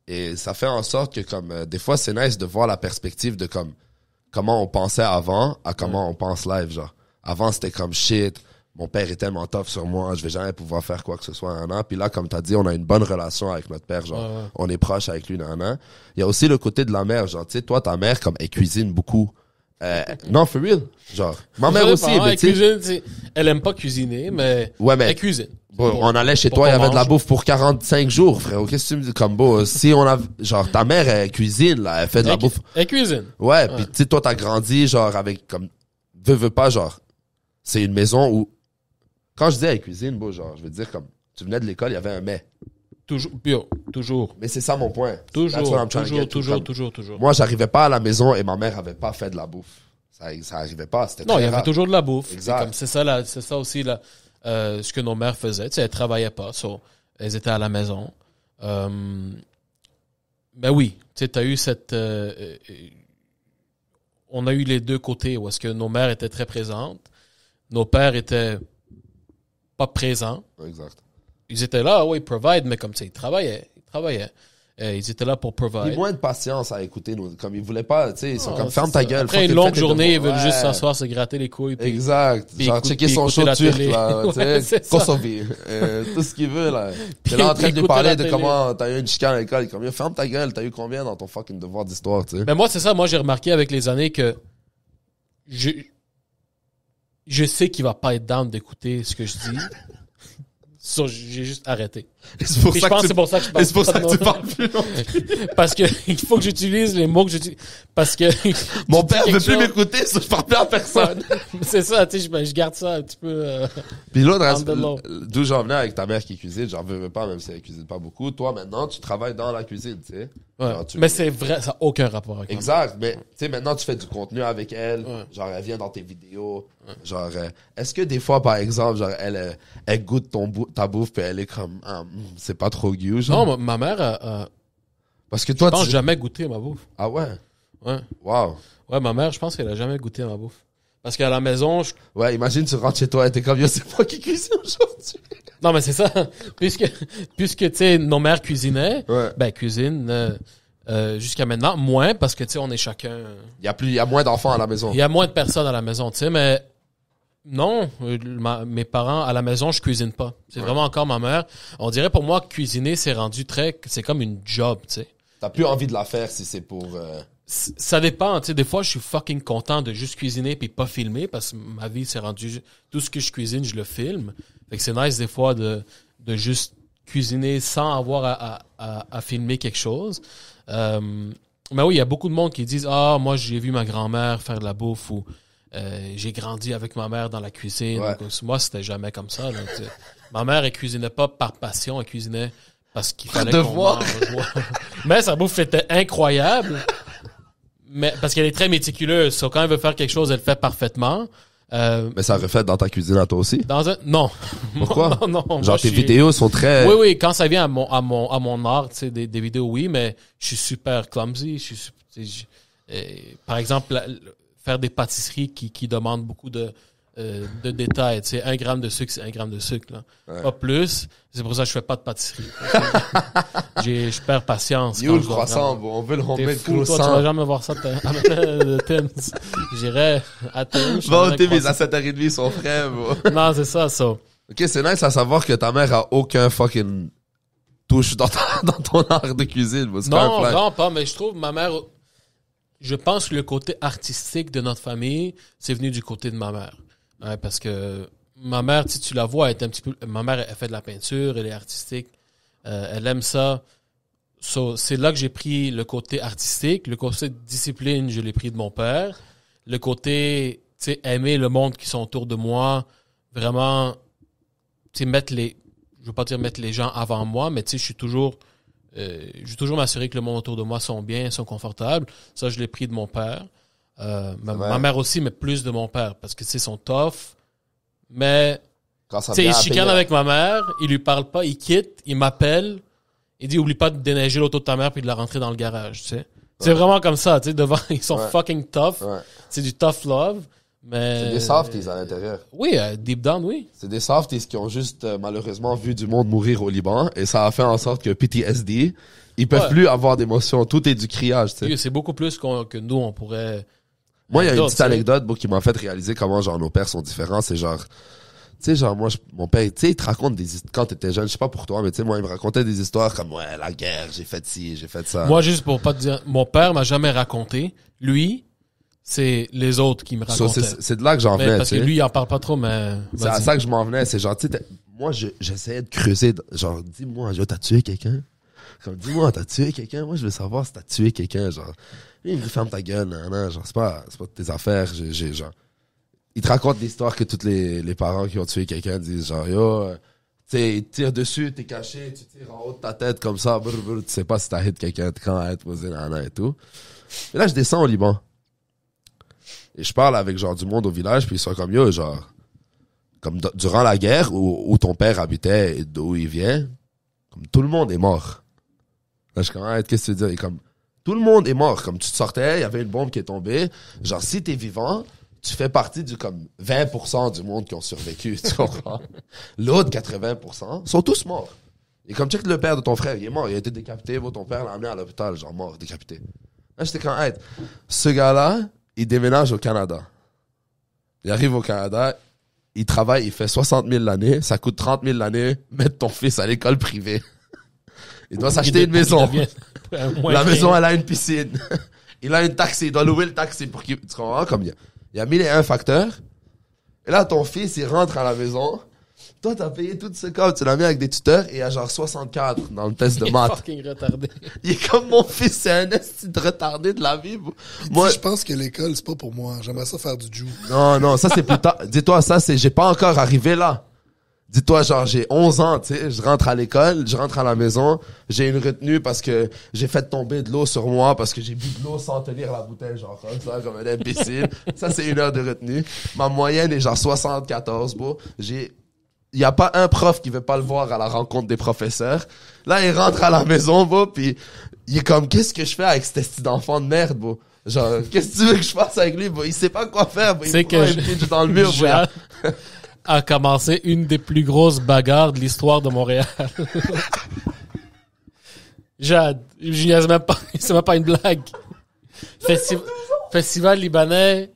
Et ça fait en sorte que, comme, des fois, c'est nice de voir la perspective de, comme, comment on pensait avant à comment on pense live, genre. Avant, c'était comme shit. Mon père est tellement tough sur moi, je vais jamais pouvoir faire quoi que ce soit un an. Puis là, comme t'as dit, on a une bonne relation avec notre père, genre, on est proche avec lui un an. Il y a aussi le côté de la mère, genre, tu sais, toi, ta mère, comme, elle cuisine beaucoup. Non, for real. Genre, ma mère aussi, mais tu sais. Elle aime pas cuisiner, mais, elle cuisine. Bon, on allait chez toi, il y avait de la bouffe pour 45 jours, frère. Qu'est-ce que tu me dis? Comme, si on a, genre, ta mère, elle cuisine, là, elle fait de la bouffe. Elle cuisine. Ouais, puis tu sais, toi, t'as grandi, genre, avec, comme, veux pas, genre, c'est une maison où, quand je dis à la cuisine, genre, je veux dire, comme, tu venais de l'école, il y avait un mets. Toujours. Mais c'est ça mon point. Toujours. Moi, j'arrivais pas à la maison et ma mère avait pas fait de la bouffe. Ça arrivait pas, c'était non, il y avait toujours de la bouffe. Exact. C'est ça aussi, là, ce que nos mères faisaient. Tu sais, elles travaillaient pas, elles étaient à la maison. Ben oui, tu sais, t'as eu cette, on a eu les deux côtés où est-ce que nos mères étaient très présentes. Nos pères étaient pas présents. Exact. Ils étaient là, ils provide, mais comme ça, ils travaillaient. Ils étaient là pour provide. Ils ont moins de patience à écouter comme ils voulaient pas, tu sais, ils sont comme ferme ta gueule. Après une longue journée, ils veulent juste s'asseoir, se gratter les couilles. Puis, exact. Puis genre checker son show turc, là, tu sais, Kosovi, tout ce qu'il veut, là. T'es là en train de lui parler de comment t'as eu une chicane à l'école, comme, ferme ta gueule, t'as eu combien dans ton fucking devoir d'histoire, tu sais. Mais moi, c'est ça, moi, j'ai remarqué avec les années que je sais qu'il va pas être down d'écouter ce que je dis. J'ai juste arrêté. C'est pour ça que tu parles plus. Parce que il faut que j'utilise les mots que j'utilise. Parce que mon père veut plus m'écouter, je parle plus à personne. C'est ça, tu sais, je garde ça un petit peu. Puis l'autre, d'où j'en venais avec ta mère qui cuisine, j'en veux pas, même si elle cuisine pas beaucoup. Toi, maintenant, tu travailles dans la cuisine, tu sais. Ouais. Mais c'est vrai, ça n'a aucun rapport avec exact, mais tu sais, maintenant, tu fais du contenu avec elle. Ouais. Genre, elle vient dans tes vidéos. Ouais. Genre, est-ce que des fois, par exemple, genre, elle goûte ta bouffe puis elle est comme, c'est pas trop gueux, genre? Non, ma mère, parce que toi, je pense jamais goûté à ma bouffe. Ah ouais? Ouais. Wow. Ouais, ma mère, je pense qu'elle a jamais goûté à ma bouffe. Parce qu'à la maison, ouais, imagine, tu rentres chez toi et t'es comme, c'est moi qui cuisine aujourd'hui. Non, mais c'est ça. Puisque, tu sais, nos mères cuisinaient, ouais. ben, cuisine, jusqu'à maintenant. Moins, parce que, tu sais, on est chacun... Il y a moins d'enfants à la maison. Il y a moins de personnes à la maison, tu sais, mais non, mes parents, à la maison, je cuisine pas. C'est vraiment encore ma mère. On dirait pour moi, cuisiner, c'est comme une job, tu sais. T'as plus envie de la faire si c'est pour... Ça dépend, tu sais, des fois, je suis fucking content de juste cuisiner puis pas filmer parce que ma vie s'est rendue... Tout ce que je cuisine, je le filme. Fait que c'est nice des fois de juste cuisiner sans avoir à filmer quelque chose. Mais oui, il y a beaucoup de monde qui disent « Ah, moi, j'ai vu ma grand-mère faire de la bouffe » ou j'ai grandi avec ma mère dans la cuisine. Ouais. Donc, moi, c'était jamais comme ça. Donc, ma mère, elle cuisinait pas par passion, elle cuisinait parce qu'il fallait qu'on mange. Mais sa bouffe était incroyable. Mais parce qu'elle est très méticuleuse. So, quand elle veut faire quelque chose, elle le fait parfaitement. Mais ça reflète dans ta cuisine à toi aussi? Non. Pourquoi? non. Genre, tes vidéos sont très... Oui, quand ça vient à mon art, tu sais, des vidéos, oui, mais je suis super clumsy. Par exemple, faire des pâtisseries qui demandent beaucoup de détails. Tu sais, 1 gramme de sucre, c'est 1 gramme de sucre, là. Ouais. Pas plus. C'est pour ça que je fais pas de pâtisserie. Je perds patience. Yo, le croissant, bon, on veut le T'es remettre fou, toi, tu vas croissant. jamais voir ça de Tim's. J'irais à Tim's. Bon, t'es mis à 7h30, son frère, bon. Non, c'est ça. Ok, c'est nice à savoir que ta mère a aucun fucking touche dans ton art de cuisine, bon. C'est quand Non, même fly. vraiment pas, mais je trouve ma mère... Je pense que le côté artistique de notre famille, c'est venu du côté de ma mère. Ouais, parce que ma mère, tu la vois, elle est un petit peu... Ma mère, elle fait de la peinture, elle est artistique. Elle aime ça. So, c'est là que j'ai pris le côté artistique. Le côté discipline, je l'ai pris de mon père. Le côté, tu sais, aimer le monde qui sont autour de moi. Vraiment, tu sais, je veux pas dire mettre les gens avant moi, mais tu sais, je veux toujours m'assurer que le monde autour de moi sont bien, sont confortables. Ça, je l'ai pris de mon père. Ma mère aussi, mais plus de mon père. Parce que, tu sais, ils sont tough. Mais, Quand ça tu sais, vient il à chicane payer. avec ma mère. Il lui parle pas. Il quitte. Il m'appelle. Il dit, oublie pas de déneiger l'auto de ta mère puis de la rentrer dans le garage, tu sais. C'est vraiment comme ça, tu sais, devant, ils sont fucking tough. Ouais. C'est du tough love. Mais... C'est des softies à l'intérieur. Oui, deep down, oui. C'est des softies qui ont juste, malheureusement, vu du monde mourir au Liban. Et ça a fait en sorte que PTSD, ils peuvent plus avoir d'émotions. Tout est du criage, tu sais. C'est beaucoup plus que nous, on pourrait... Moi, il y a une petite t'sais. anecdote qui m'a fait réaliser comment, genre, nos pères sont différents. C'est genre, tu sais, genre, moi, mon père, tu sais, il te raconte des histoires, quand t'étais jeune, je sais pas pour toi, mais tu sais, moi, il me racontait des histoires comme, ouais, la guerre, j'ai fait ci, j'ai fait ça. Moi, juste pour pas te dire, mon père m'a jamais raconté. Lui, c'est les autres qui me racontaient. C'est de là que j'en venais, parce tu que sais. lui, il en parle pas trop, mais... C'est à ça que je m'en venais. C'est genre, tu sais, moi, j'essayais de creuser, genre, dis-moi, t'as tué quelqu'un? Comme, dis-moi, t'as tué quelqu'un? Moi, je veux savoir si t'as tué quelqu'un, genre. Lui, il me dit, ferme ta gueule, non, genre, c'est pas tes affaires, genre. Il te raconte l'histoire que tous les parents qui ont tué quelqu'un disent, genre, yo, tu sais, ils te tirent dessus, t'es caché, tu tires en haut de ta tête comme ça, brr, brr, tu sais pas si t'as hit quelqu'un, quand à être posé, nan, et tout. Et là, je descends au Liban. Et je parle avec, genre, du monde au village, puis ils sont comme, yo, genre, comme durant la guerre où ton père habitait et d'où il vient, comme tout le monde est mort. Là, je suis comme, ah, qu'est-ce que tu veux dire? Et comme, tout le monde est mort. Comme tu te sortais, il y avait une bombe qui est tombée. Genre, si t'es vivant, tu fais partie du comme 20% du monde qui ont survécu, tu comprends? L'autre 80% sont tous morts. Et comme check le père de ton frère, il est mort, il a été décapité, ton père l'a amené à l'hôpital, genre mort, décapité. Là, j'étais comme, hey, ce gars-là, il déménage au Canada. Il arrive au Canada, il travaille, il fait 60 000 l'année, ça coûte 30 000 l'année, mettre ton fils à l'école privée. Il doit s'acheter une maison. La maison, elle a une piscine. Il a une taxi, il doit louer le taxi pour qu'il, tu comprends? Comme il y a 1001 facteurs. Et là, ton fils, il rentre à la maison. Toi, t'as payé tout ce cas, tu l'as mis avec des tuteurs et il y a genre 64 dans le test de maths. Il est fucking retardé. Il est comme mon fils, c'est un esti de retardé de la vie. Moi, je pense que l'école, c'est pas pour moi. J'aimerais ça faire du judo. Non, ça c'est plus tard. Dis-toi, ça c'est, j'ai pas encore arrivé là. Dis-toi, genre, j'ai 11 ans, tu sais, je rentre à l'école, je rentre à la maison, j'ai une retenue parce que j'ai fait tomber de l'eau sur moi, parce que j'ai bu de l'eau sans tenir la bouteille, genre, comme ça, comme un imbécile. Ça, c'est 1 heure de retenue. Ma moyenne est genre 74, bro. Il y a pas un prof qui veut pas le voir à la rencontre des professeurs. Là, il rentre à la maison, bro, puis il est comme, qu'est-ce que je fais avec cet esti d'enfant de merde, bro? Genre, qu'est-ce que tu veux que je fasse avec lui, bro? Il sait pas quoi faire, bro. C'est Il prend un pitch dans le mur, bro. A commencé une des plus grosses bagarres de l'histoire de Montréal. Jade. Je niaise même pas. C'est même pas une blague. Festival libanais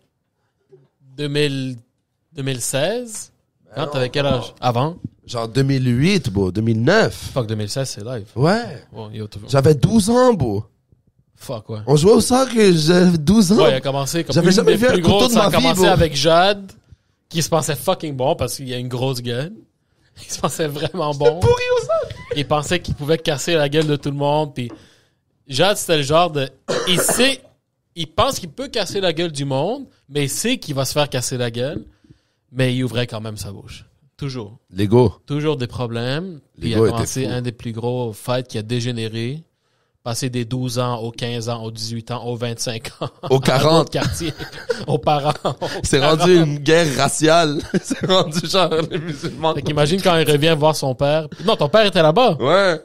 2016. Quand t'avais quel âge? Avant? Genre 2008, bro, 2009. Fuck, 2016, c'est live. Ouais. Bon, yo, toujours. J'avais 12 ans, bro. Fuck, ouais. On jouait au soccer que j'avais 12 ans. Ouais, il a commencé comme J'avais une jamais des vu un plus couteau grosses. de Ça a ma vie, commencé bro. avec Jade, qui se pensait fucking bon parce qu'il a une grosse gueule. Il se pensait vraiment bon. Pourri au soccer. Il pensait qu'il pouvait casser la gueule de tout le monde. Puis Jade, c'était le genre de... Il pense qu'il peut casser la gueule du monde, mais il sait qu'il va se faire casser la gueule. Mais il ouvrait quand même sa bouche. Toujours. L'ego. Toujours des problèmes. Puis il a L'ego était commencé fou. un des plus gros fights qui a dégénéré. Passé des 12 ans aux 15 ans, aux 18 ans, aux 25 ans. Aux 40. quartier, aux parents. C'est rendu une guerre raciale. C'est rendu genre les musulmans. Fait qu'imagine quand il revient voir son père. Non, ton père était là-bas. Ouais.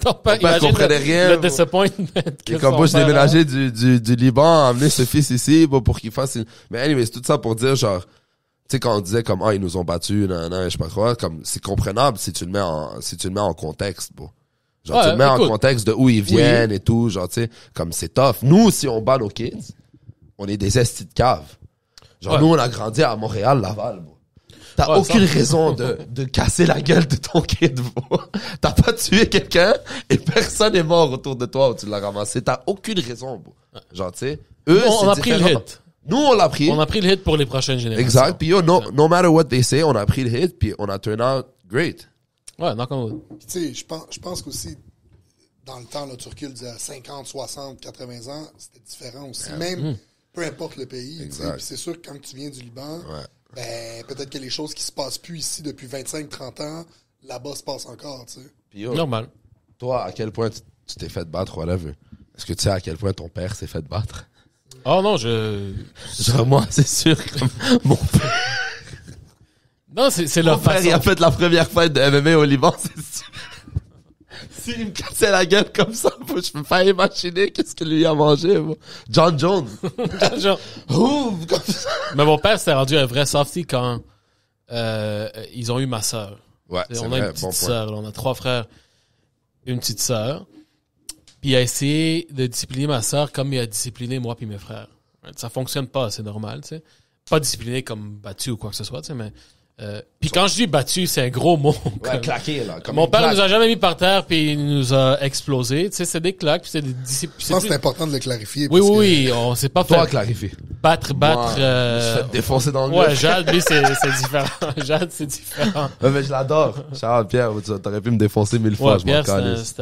Ton père, imagine comprenait rien, le bro. disappointment. Et comme moi, je déménageais du Liban, amener ce fils ici, bon, pour qu'il fasse Mais anyway, c'est tout ça pour dire, genre, tu sais, quand on disait comme, ils nous ont battus, je sais pas quoi, comme, c'est comprenable si tu le mets en contexte, bon. Genre, Ouais, tu le mets écoute. en contexte de où ils viennent et tout, genre, tu sais, comme c'est tough. Nous, si on bat nos kids, on est des estis de cave. Genre, Ouais. nous, on a grandi à Montréal, Laval, bro. T'as Ouais, aucune ça- raison de casser la gueule de ton kid, bro. T'as pas tué quelqu'un et personne est mort autour de toi où tu l'as ramassé. T'as aucune raison, bro. Genre, tu sais, eux, On c'est a pris le différent. hit. Nous, on l'a pris. On a pris le hit pour les prochaines générations. Exact. Puis yo, no matter what they say, on a pris le hit puis on a turned out great. Ouais, knock on wood. Puis, tu sais, je pense qu'aussi, dans le temps, là, tu recules à 50, 60, 80 ans, c'était différent aussi. Même, peu importe le pays. tu sais. Exact. Puis c'est sûr que quand tu viens du Liban, Ouais. ben, peut-être que les choses qui se passent plus ici depuis 25, 30 ans, là-bas se passent encore, tu sais. Puis yo, Normal. toi, à quel point tu t'es fait battre, whatever. Est-ce que tu sais à quel point ton père s'est fait battre? Oh non, Genre, moi, c'est sûr que mon père, Non, c'est leur mon père, il a façon. fait la première fight de MMA au Liban, c'est sûr. S'il me cassait la gueule comme ça, moi, je peux pas imaginer qu'est-ce que lui a mangé, moi. John Jones. Genre, Ouf, comme ça. mais mon père s'est rendu un vrai softie quand ils ont eu ma sœur. Ouais, c'est On a vrai, une bon petite point. sœur. Là. On a 3 frères, une petite sœur. Puis il a essayé de discipliner ma sœur comme il a discipliné moi puis mes frères. Ça fonctionne pas, c'est normal, tu sais. Pas discipliné comme battu ou quoi que ce soit, tu sais, mais... puis quand je dis battu, c'est un gros mot. Ouais, claqué, là. Comme Mon une père claque. nous a jamais mis par terre puis il nous a explosé. Tu sais, c'est des claques puis c'est des disciplines. Je pense que c'est important de le clarifier. Oui, parce que- oui, on s'est pas Toi, fait clarifie. battre. Moi, je fais te défoncer dans le Ouais, mur. Jade, lui, c'est différent. Jade, c'est différent. Ouais, mais je l'adore. Charles, Pierre, t'aurais pu me défoncer 1000 fois, Ouais, je m'en Pierre, calisse.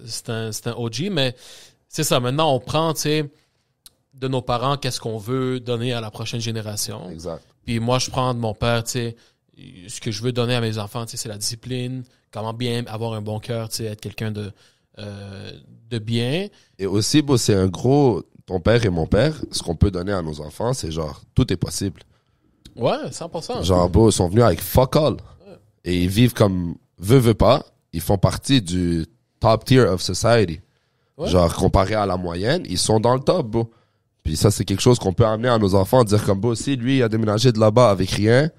c'est un OG, mais c'est ça. Maintenant, on prend, tu sais, de nos parents, qu'est-ce qu'on veut donner à la prochaine génération. Exact. Puis moi, je prends de mon père, tu sais, ce que je veux donner à mes enfants, tu sais, c'est la discipline, comment bien avoir un bon cœur, tu sais, être quelqu'un de bien. Et aussi, bon, c'est un gros, ton père et mon père, ce qu'on peut donner à nos enfants, c'est genre, tout est possible. Ouais, 100%. Genre, bon, ils sont venus avec fuck all. Et ils vivent comme, veut pas, ils font partie du top tier of society. Ouais. Genre, comparé à la moyenne, ils sont dans le top, bro. Puis ça, c'est quelque chose qu'on peut amener à nos enfants, dire comme, bon, si lui, il a déménagé de là-bas avec rien,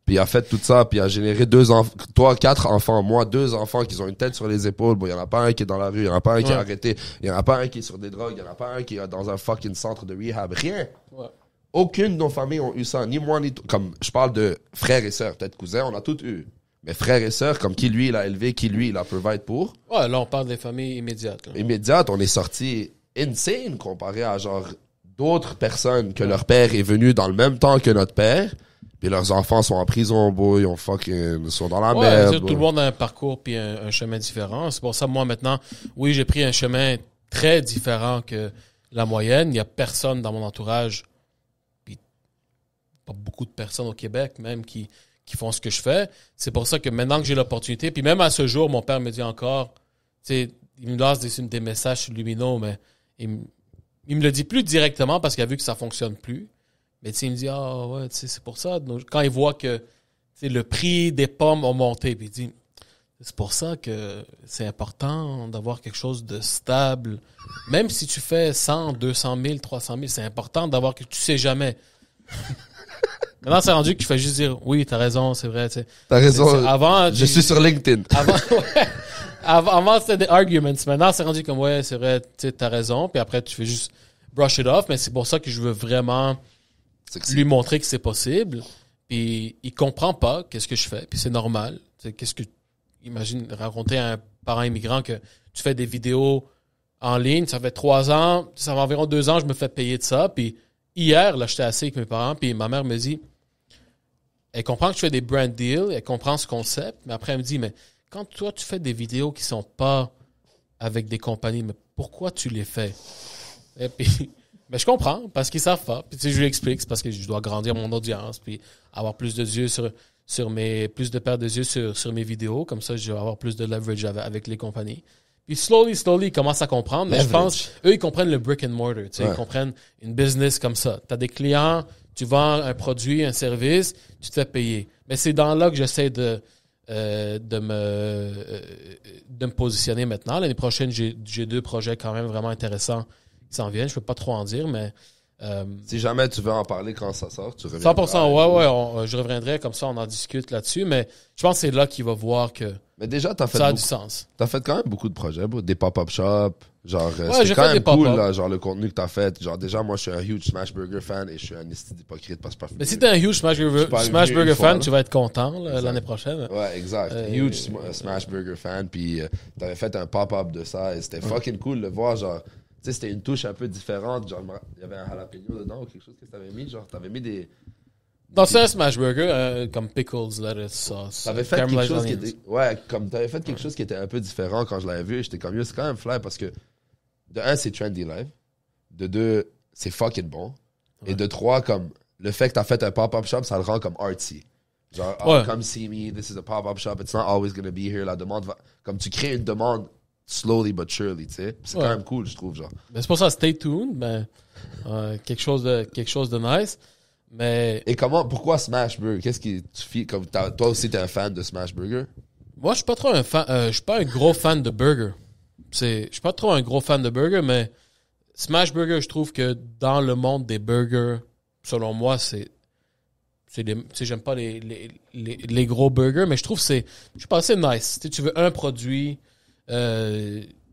puis il a fait tout ça, puis il a généré 4 enfants, moi, 2 enfants qui ont une tête sur les épaules. Bon, il y en a pas un qui est dans la rue, il y en a pas un qui est Ouais. arrêté, il y en a pas un qui est sur des drogues, il y en a pas un qui est dans un fucking centre de rehab. Rien. Ouais. Aucune de nos familles ont eu ça, ni moi, ni toi. Comme, je parle de frères et sœurs, peut-être cousins, on a tous eu. Mais frères et sœurs, comme qui lui, il a élevé, qui lui, il a provide pour. Ouais, là, on parle des familles immédiates. Là. Immédiate, on est sorti insane comparé à genre d'autres personnes que leur père est venu dans le même temps que notre père. Puis leurs enfants sont en prison, boy, ils sont dans la Ouais, merde. c'est- tout le monde a un parcours puis un chemin différent. C'est pour ça, moi, maintenant, oui, j'ai pris un chemin très différent que la moyenne. Il y a personne dans mon entourage, puis pas beaucoup de personnes au Québec même qui font ce que je fais. C'est pour ça que maintenant que j'ai l'opportunité, puis même à ce jour, mon père me dit encore, tu sais, il me lance des messages subliminaux, mais il me le dit plus directement parce qu'il a vu que ça fonctionne plus. Mais tu sais, il me dit, ah ouais, tu sais, c'est pour ça. Donc, quand il voit que tu sais, le prix des pommes a monté, puis il dit, c'est pour ça que c'est important d'avoir quelque chose de stable. Même si tu fais 100, 200 000, 300 000, c'est important d'avoir que tu sais jamais. Maintenant, c'est rendu que tu fais juste dire, oui, t'as raison, c'est vrai. Tu sais. T'as raison. Avant, Je suis sur LinkedIn. Avant, ouais. Avant, c'était des arguments. Maintenant, c'est rendu comme, ouais, c'est vrai, tu t'as raison. Puis après, tu fais juste brush it off. Mais c'est pour ça que je veux vraiment lui montrer que c'est possible. Puis il comprend pas qu'est-ce que je fais. Puis c'est normal. Qu'est-ce que, imagine raconter à un parent immigrant que tu fais des vidéos en ligne, ça fait 3 ans, ça fait environ 2 ans, je me fais payer de ça. Puis hier, là, j'étais assis avec mes parents, puis ma mère me dit, elle comprend que je fais des brand deals, elle comprend ce concept, mais après, elle me dit, mais quand toi, tu fais des vidéos qui sont pas avec des compagnies, mais pourquoi tu les fais? Et puis, mais je comprends, parce qu'ils savent pas. Puis, tu sais, je lui explique, c'est parce que je dois grandir mon audience, puis avoir plus de yeux plus de paires de yeux sur mes vidéos, comme ça, je vais avoir plus de leverage avec les compagnies. Puis slowly, ils commencent à comprendre. Mais je pense, eux, ils comprennent le brick and mortar. Tu sais, ils comprennent une business comme ça. Tu as des clients, tu vends un produit, un service, tu te fais payer. Mais c'est dans là que j'essaie de me positionner maintenant. L'année prochaine, j'ai 2 projets quand même vraiment intéressants qui s'en viennent. Je peux pas trop en dire, mais... si jamais tu veux en parler quand ça sort, tu reviens. 100%, ouais, je reviendrai comme ça, on en discute là-dessus, mais je pense que c'est là qu'il va voir que mais déjà, ça a du sens. T'as fait quand même beaucoup de projets, bro. Des pop-up shops, genre, ouais, c'est quand même cool, là, genre, le contenu que t'as fait. Genre, déjà, moi, je suis un huge Smash Burger fan et je suis un esti d'hypocrite parce que mais si t'es un huge Smash Burger fan, tu vas être content l'année prochaine. Ouais, exact. Huge Smash Burger fan, puis t'avais fait un pop-up de ça et c'était fucking cool de voir, genre... Tu sais, c'était une touche un peu différente. Genre, il y avait un jalapeno dedans ou quelque chose que t'avais mis. Genre, t'avais mis des... Non, c'est un smash burger, comme pickles, lettuce, sauce. T'avais fait quelque chose qui était... Ouais, comme t'avais fait quelque chose qui était un peu différent quand je l'avais vu. J'étais comme, c'est quand même fly parce que, de 1, c'est trendy live. De 2, c'est fucking bon. Ouais. Et de 3, comme, le fait que t'as fait un pop-up shop, ça le rend comme artsy. Genre, come see me, this is a pop-up shop, it's not always gonna be here. La demande va... Comme tu crées une demande... slowly but surely, tu sais. C'est quand même cool, je trouve, genre. Ben, c'est pour ça, stay tuned, mais quelque chose de nice. Mais... Et pourquoi Smash Burger? Qu'est-ce qui tu comme toi aussi t'es un fan de Smash Burger? Moi, je suis pas trop un fan, je suis pas un gros fan de burger. Je suis pas trop un gros fan de burger, mais Smash Burger, je trouve que dans le monde des burgers, selon moi, j'aime pas les gros burgers, mais je trouve je sais pas, c'est nice. Tu veux un produit, tu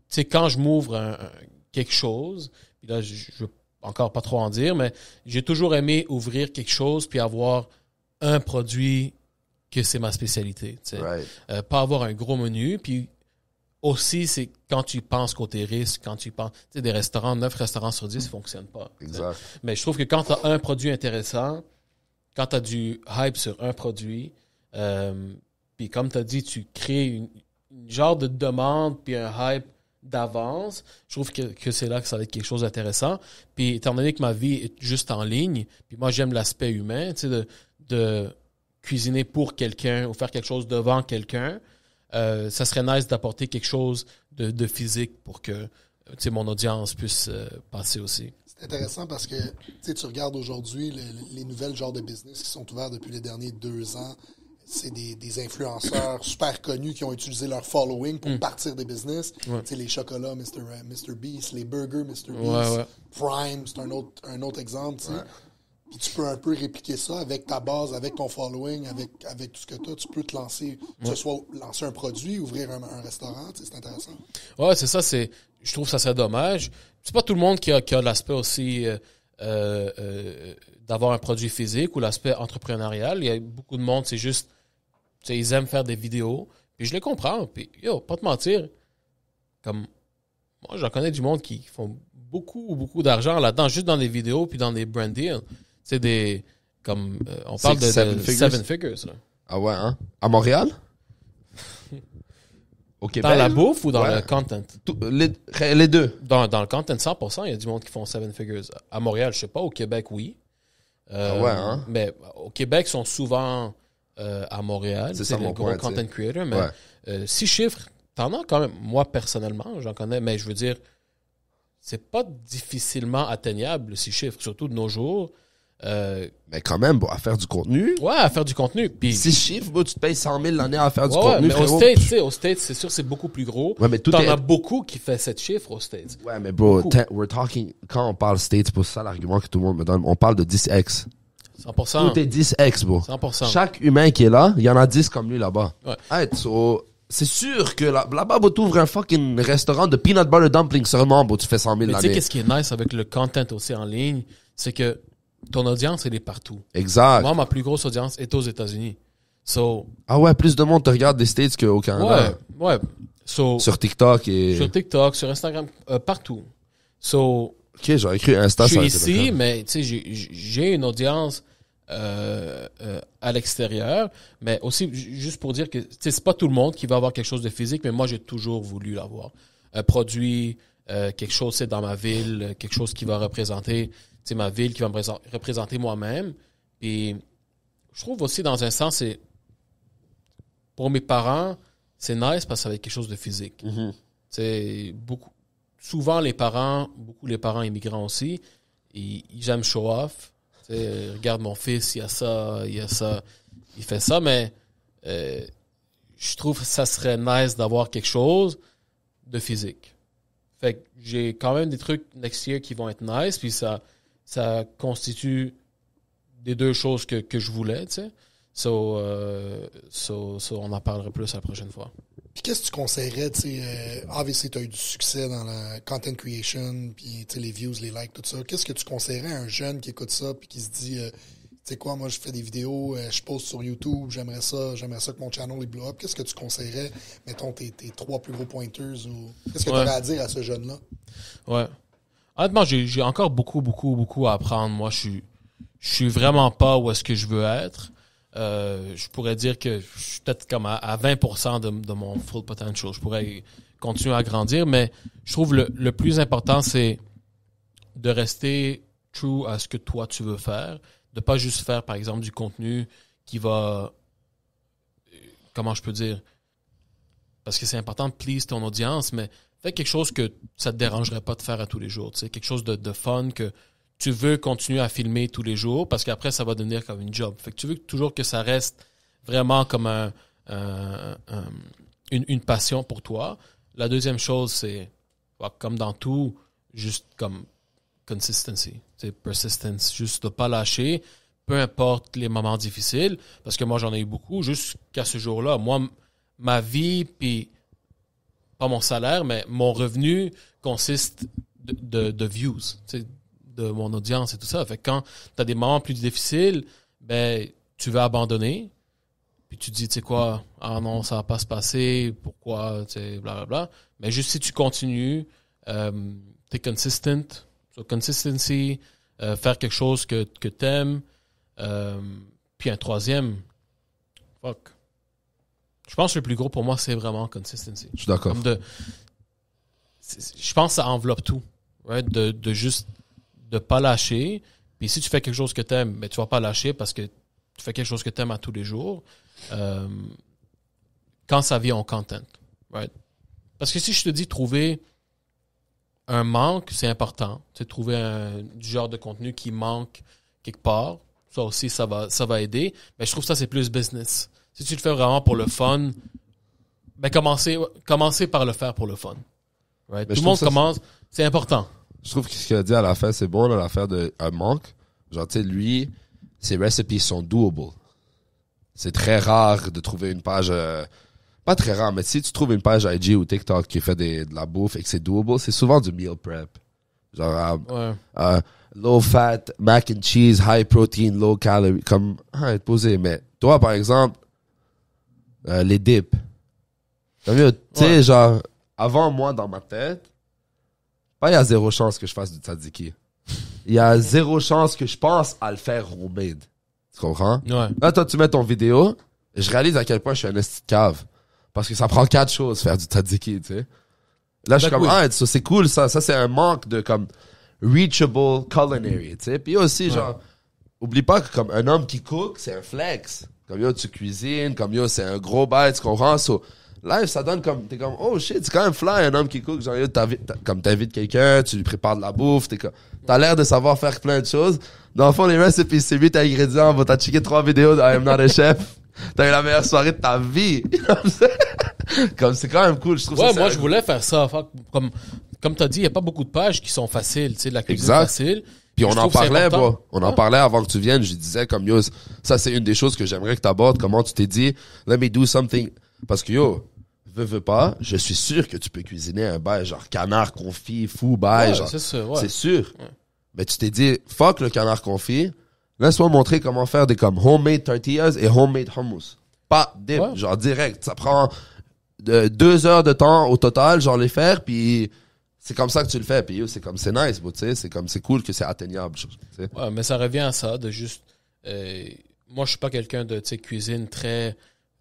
sais, quand je m'ouvre quelque chose, puis là, je veux encore pas trop en dire, mais j'ai toujours aimé ouvrir quelque chose puis avoir un produit que c'est ma spécialité. Tu sais. Right. Pas avoir un gros menu, puis aussi, c'est quand tu penses côté risque, quand tu penses... Tu sais, des restaurants, 9 restaurants sur 10, ça fonctionne pas. Exact. Mais je trouve que quand tu as un produit intéressant, quand tu as du hype sur un produit, puis comme tu as dit, tu crées une genre de demande puis un hype d'avance, je trouve que c'est là que ça va être quelque chose d'intéressant. Puis étant donné que ma vie est juste en ligne, puis moi j'aime l'aspect humain, tu sais, de cuisiner pour quelqu'un ou faire quelque chose devant quelqu'un, ça serait nice d'apporter quelque chose de physique pour que tu sais, mon audience puisse passer aussi. C'est intéressant parce que tu regardes aujourd'hui les nouvelles genres de business qui sont ouverts depuis les derniers 2 ans. C'est des influenceurs super connus qui ont utilisé leur following pour partir des business. Ouais. Les chocolats, Mr. Beast, les burgers, Mr. Beast, ouais. Prime, c'est un autre exemple. Ouais. Puis tu peux un peu répliquer ça avec ta base, avec ton following, avec tout ce que tu as. Tu peux te lancer, que ce soit lancer un produit, ouvrir un restaurant. C'est intéressant. Ouais, c'est ça. Je trouve que ça serait dommage. C'est pas tout le monde qui a l'aspect aussi... d'avoir un produit physique ou l'aspect entrepreneurial. Il y a beaucoup de monde, c'est juste, ils aiment faire des vidéos, puis je les comprends, puis pas te mentir, comme, moi j'en connais du monde qui font beaucoup d'argent là-dedans, juste dans des vidéos, puis dans des brand deals. C'est des, comme, on parle de 7 figures. Là. Ah ouais, hein? À Montréal? Au Québec? Dans la bouffe ou dans le content? Les deux. Dans le content, 100%, il y a du monde qui font 7 figures. À Montréal, je sais pas. Au Québec, oui. Ouais, hein? Mais au Québec, ils sont souvent à Montréal. C'est ça mon gros point, content creator. Mais 6 chiffres, t'en as quand même. Moi, personnellement, j'en connais. Mais je veux dire, c'est pas difficilement atteignable, 6 chiffres. Surtout de nos jours. Mais quand même, à faire du contenu. Ouais, à faire du contenu. Puis 6 chiffres, tu te payes 100 000 l'année à faire du contenu. Mais aux States, c'est sûr, c'est beaucoup plus gros. Ouais, mais t'en as beaucoup qui fait 7 chiffres aux States. Ouais, mais bro, we're talking, quand on parle States, c'est pour ça l'argument que tout le monde me donne, on parle de 10x. 100%. Tout est 10x, bro. 100%. Chaque humain qui est là, il y en a 10 comme lui là-bas. Ouais. So, c'est sûr que là-bas, tu ouvres un fucking restaurant de peanut butter dumpling seulement, tu fais 100 000 Mais l'année. tu sais, qu'est-ce qui est nice avec le content aussi en ligne, c'est que ton audience, elle est partout. Exact. Moi, ma plus grosse audience est aux États-Unis. So, Ah ouais, plus de monde te regarde des States qu'au Canada. ouais. So, Sur TikTok et... sur TikTok, sur Instagram, partout. So, Ok, j'aurais cru Insta. je ça suis aurait été ici, le mais tu sais, j'ai une audience à l'extérieur, mais aussi juste pour dire que tu sais, c'est pas tout le monde qui va avoir quelque chose de physique, mais moi j'ai toujours voulu l'avoir. Un produit, quelque chose c'est dans ma ville, quelque chose qui va représenter ma ville, qui va me représenter moi-même. Puis je trouve aussi dans un sens, c'est pour mes parents, c'est nice parce que ça va être quelque chose de physique. C'est souvent beaucoup les parents immigrants aussi, ils aiment show off. Regarde mon fils, il y a ça, il fait ça, mais je trouve que ça serait nice d'avoir quelque chose de physique. Fait que j'ai quand même des trucs next year qui vont être nice, puis ça constitue des deux choses que je voulais, tu sais. So, on en parlera plus la prochaine fois. Puis qu'est-ce que tu conseillerais, tu sais, obviously tu as eu du succès dans la content creation, puis tu sais, les views, les likes, tout ça. Qu'est-ce que tu conseillerais à un jeune qui écoute ça, puis qui se dit, tu sais quoi, moi je fais des vidéos, je poste sur YouTube, j'aimerais ça que mon channel il blow up. Qu'est-ce que tu conseillerais, mettons, tes 3 plus gros pointers, ou qu'est-ce que tu aurais à dire à ce jeune-là? Ouais. Honnêtement, j'ai encore beaucoup à apprendre. Moi, je suis vraiment pas où est-ce que je veux être. Je pourrais dire que je suis peut-être comme à 20% de mon full potential. Je pourrais continuer à grandir, mais je trouve le plus important, c'est de rester true à ce que toi tu veux faire, de pas juste faire, par exemple, du contenu qui va... Comment je peux dire? Parce que c'est important de please ton audience, mais fais quelque chose que ça te dérangerait pas de faire à tous les jours. Tu sais, quelque chose de fun que tu veux continuer à filmer tous les jours parce qu'après, ça va devenir comme une job. Fait que tu veux toujours que ça reste vraiment comme une passion pour toi. La deuxième chose, c'est, comme dans tout, juste comme consistency, persistence, juste de pas lâcher, peu importe les moments difficiles, parce que moi, j'en ai eu beaucoup, jusqu'à ce jour-là. Moi, ma vie, puis pas mon salaire, mais mon revenu consiste de views, de mon audience et tout ça. Fait que quand tu as des moments plus difficiles, ben tu veux abandonner, puis tu te dis, tu sais quoi, ah non, ça va pas se passer, pourquoi, tu sais, blablabla. Mais juste si tu continues, t'es consistent, so consistency, faire quelque chose que t'aimes, puis un troisième, je pense que le plus gros pour moi, c'est vraiment consistency. Je suis d'accord. Je pense que ça enveloppe tout, right? De juste de pas lâcher. Puis si tu fais quelque chose que t'aimes, ben tu vas pas lâcher parce que tu fais quelque chose que t'aimes à tous les jours. Quand ça vient en content, right? Parce que si je te dis trouver un manque, c'est important. Tu sais, trouver du genre de contenu qui manque quelque part, ça aussi, ça va aider. Mais je trouve que ça, c'est plus business. Si tu le fais vraiment pour le fun, ben commencer par le faire pour le fun. Right? Tout le monde commence, c'est important. Je trouve que ce qu'il a dit à la fin, c'est bon, là, l'affaire de un manque. Genre, tu sais, lui, ses recipes sont doable. C'est très rare de trouver une page, pas très rare, mais si tu trouves une page IG ou TikTok qui fait de la bouffe et que c'est doable, c'est souvent du meal prep. Genre, low fat, mac and cheese, high protein, low calorie, comme, être posé. Mais toi, par exemple, les dips. Tu sais, genre, avant moi, dans ma tête, il y a 0 chance que je fasse du tzatziki. Il y a 0 chance que je pense à le faire homemade. Tu comprends? Ouais. Là, toi, tu mets ton vidéo, et je réalise à quel point je suis un esti de cave. Parce que ça prend 4 choses faire du tzatziki, tu sais. Là, je suis comme, ça, c'est cool, ça c'est un manque de, comme, reachable culinary, tu sais. Puis aussi, genre, oublie pas que, comme, un homme qui cook, c'est un flex. Comme, yo, tu cuisines, comme, yo, c'est un gros bail, tu comprends? So, live, ça donne comme, t'es comme, oh shit, c'est quand même fly, un homme qui cook, genre, yo, t'invites quelqu'un, tu lui prépares de la bouffe, t'as l'air de savoir faire plein de choses. Dans le fond, les recipes, c'est 8 ingrédients, t'as checké 3 vidéos de I am not a chef. T'as eu la meilleure soirée de ta vie. Comme, c'est quand même cool, je trouve ça. Ouais, moi, je voulais faire ça. Comme t'as dit, il y a pas beaucoup de pages qui sont faciles, tu sais, la cuisine facile. Puis on en parlait, bro. On en parlait avant que tu viennes. Je disais comme, yo, ça c'est une des choses que j'aimerais que t'abordes. Comment tu t'es dit, let me do something. Parce que yo, veux pas, je suis sûr que tu peux cuisiner un bail genre canard confit, fou bail, Ouais, genre. c'est ça, ouais. C'est sûr. Ouais. Mais tu t'es dit, fuck le canard confit, laisse-moi montrer comment faire des comme homemade tortillas et homemade hummus. Pas dip, Ouais. genre direct. Ça prend 2 heures de temps au total, genre les faire, puis c'est comme ça que tu le fais. Puis yo, c'est comme, c'est nice, tu sais, c'est cool que c'est atteignable. Tu sais. Ouais, mais ça revient à ça, de juste... moi, je suis pas quelqu'un de cuisine très,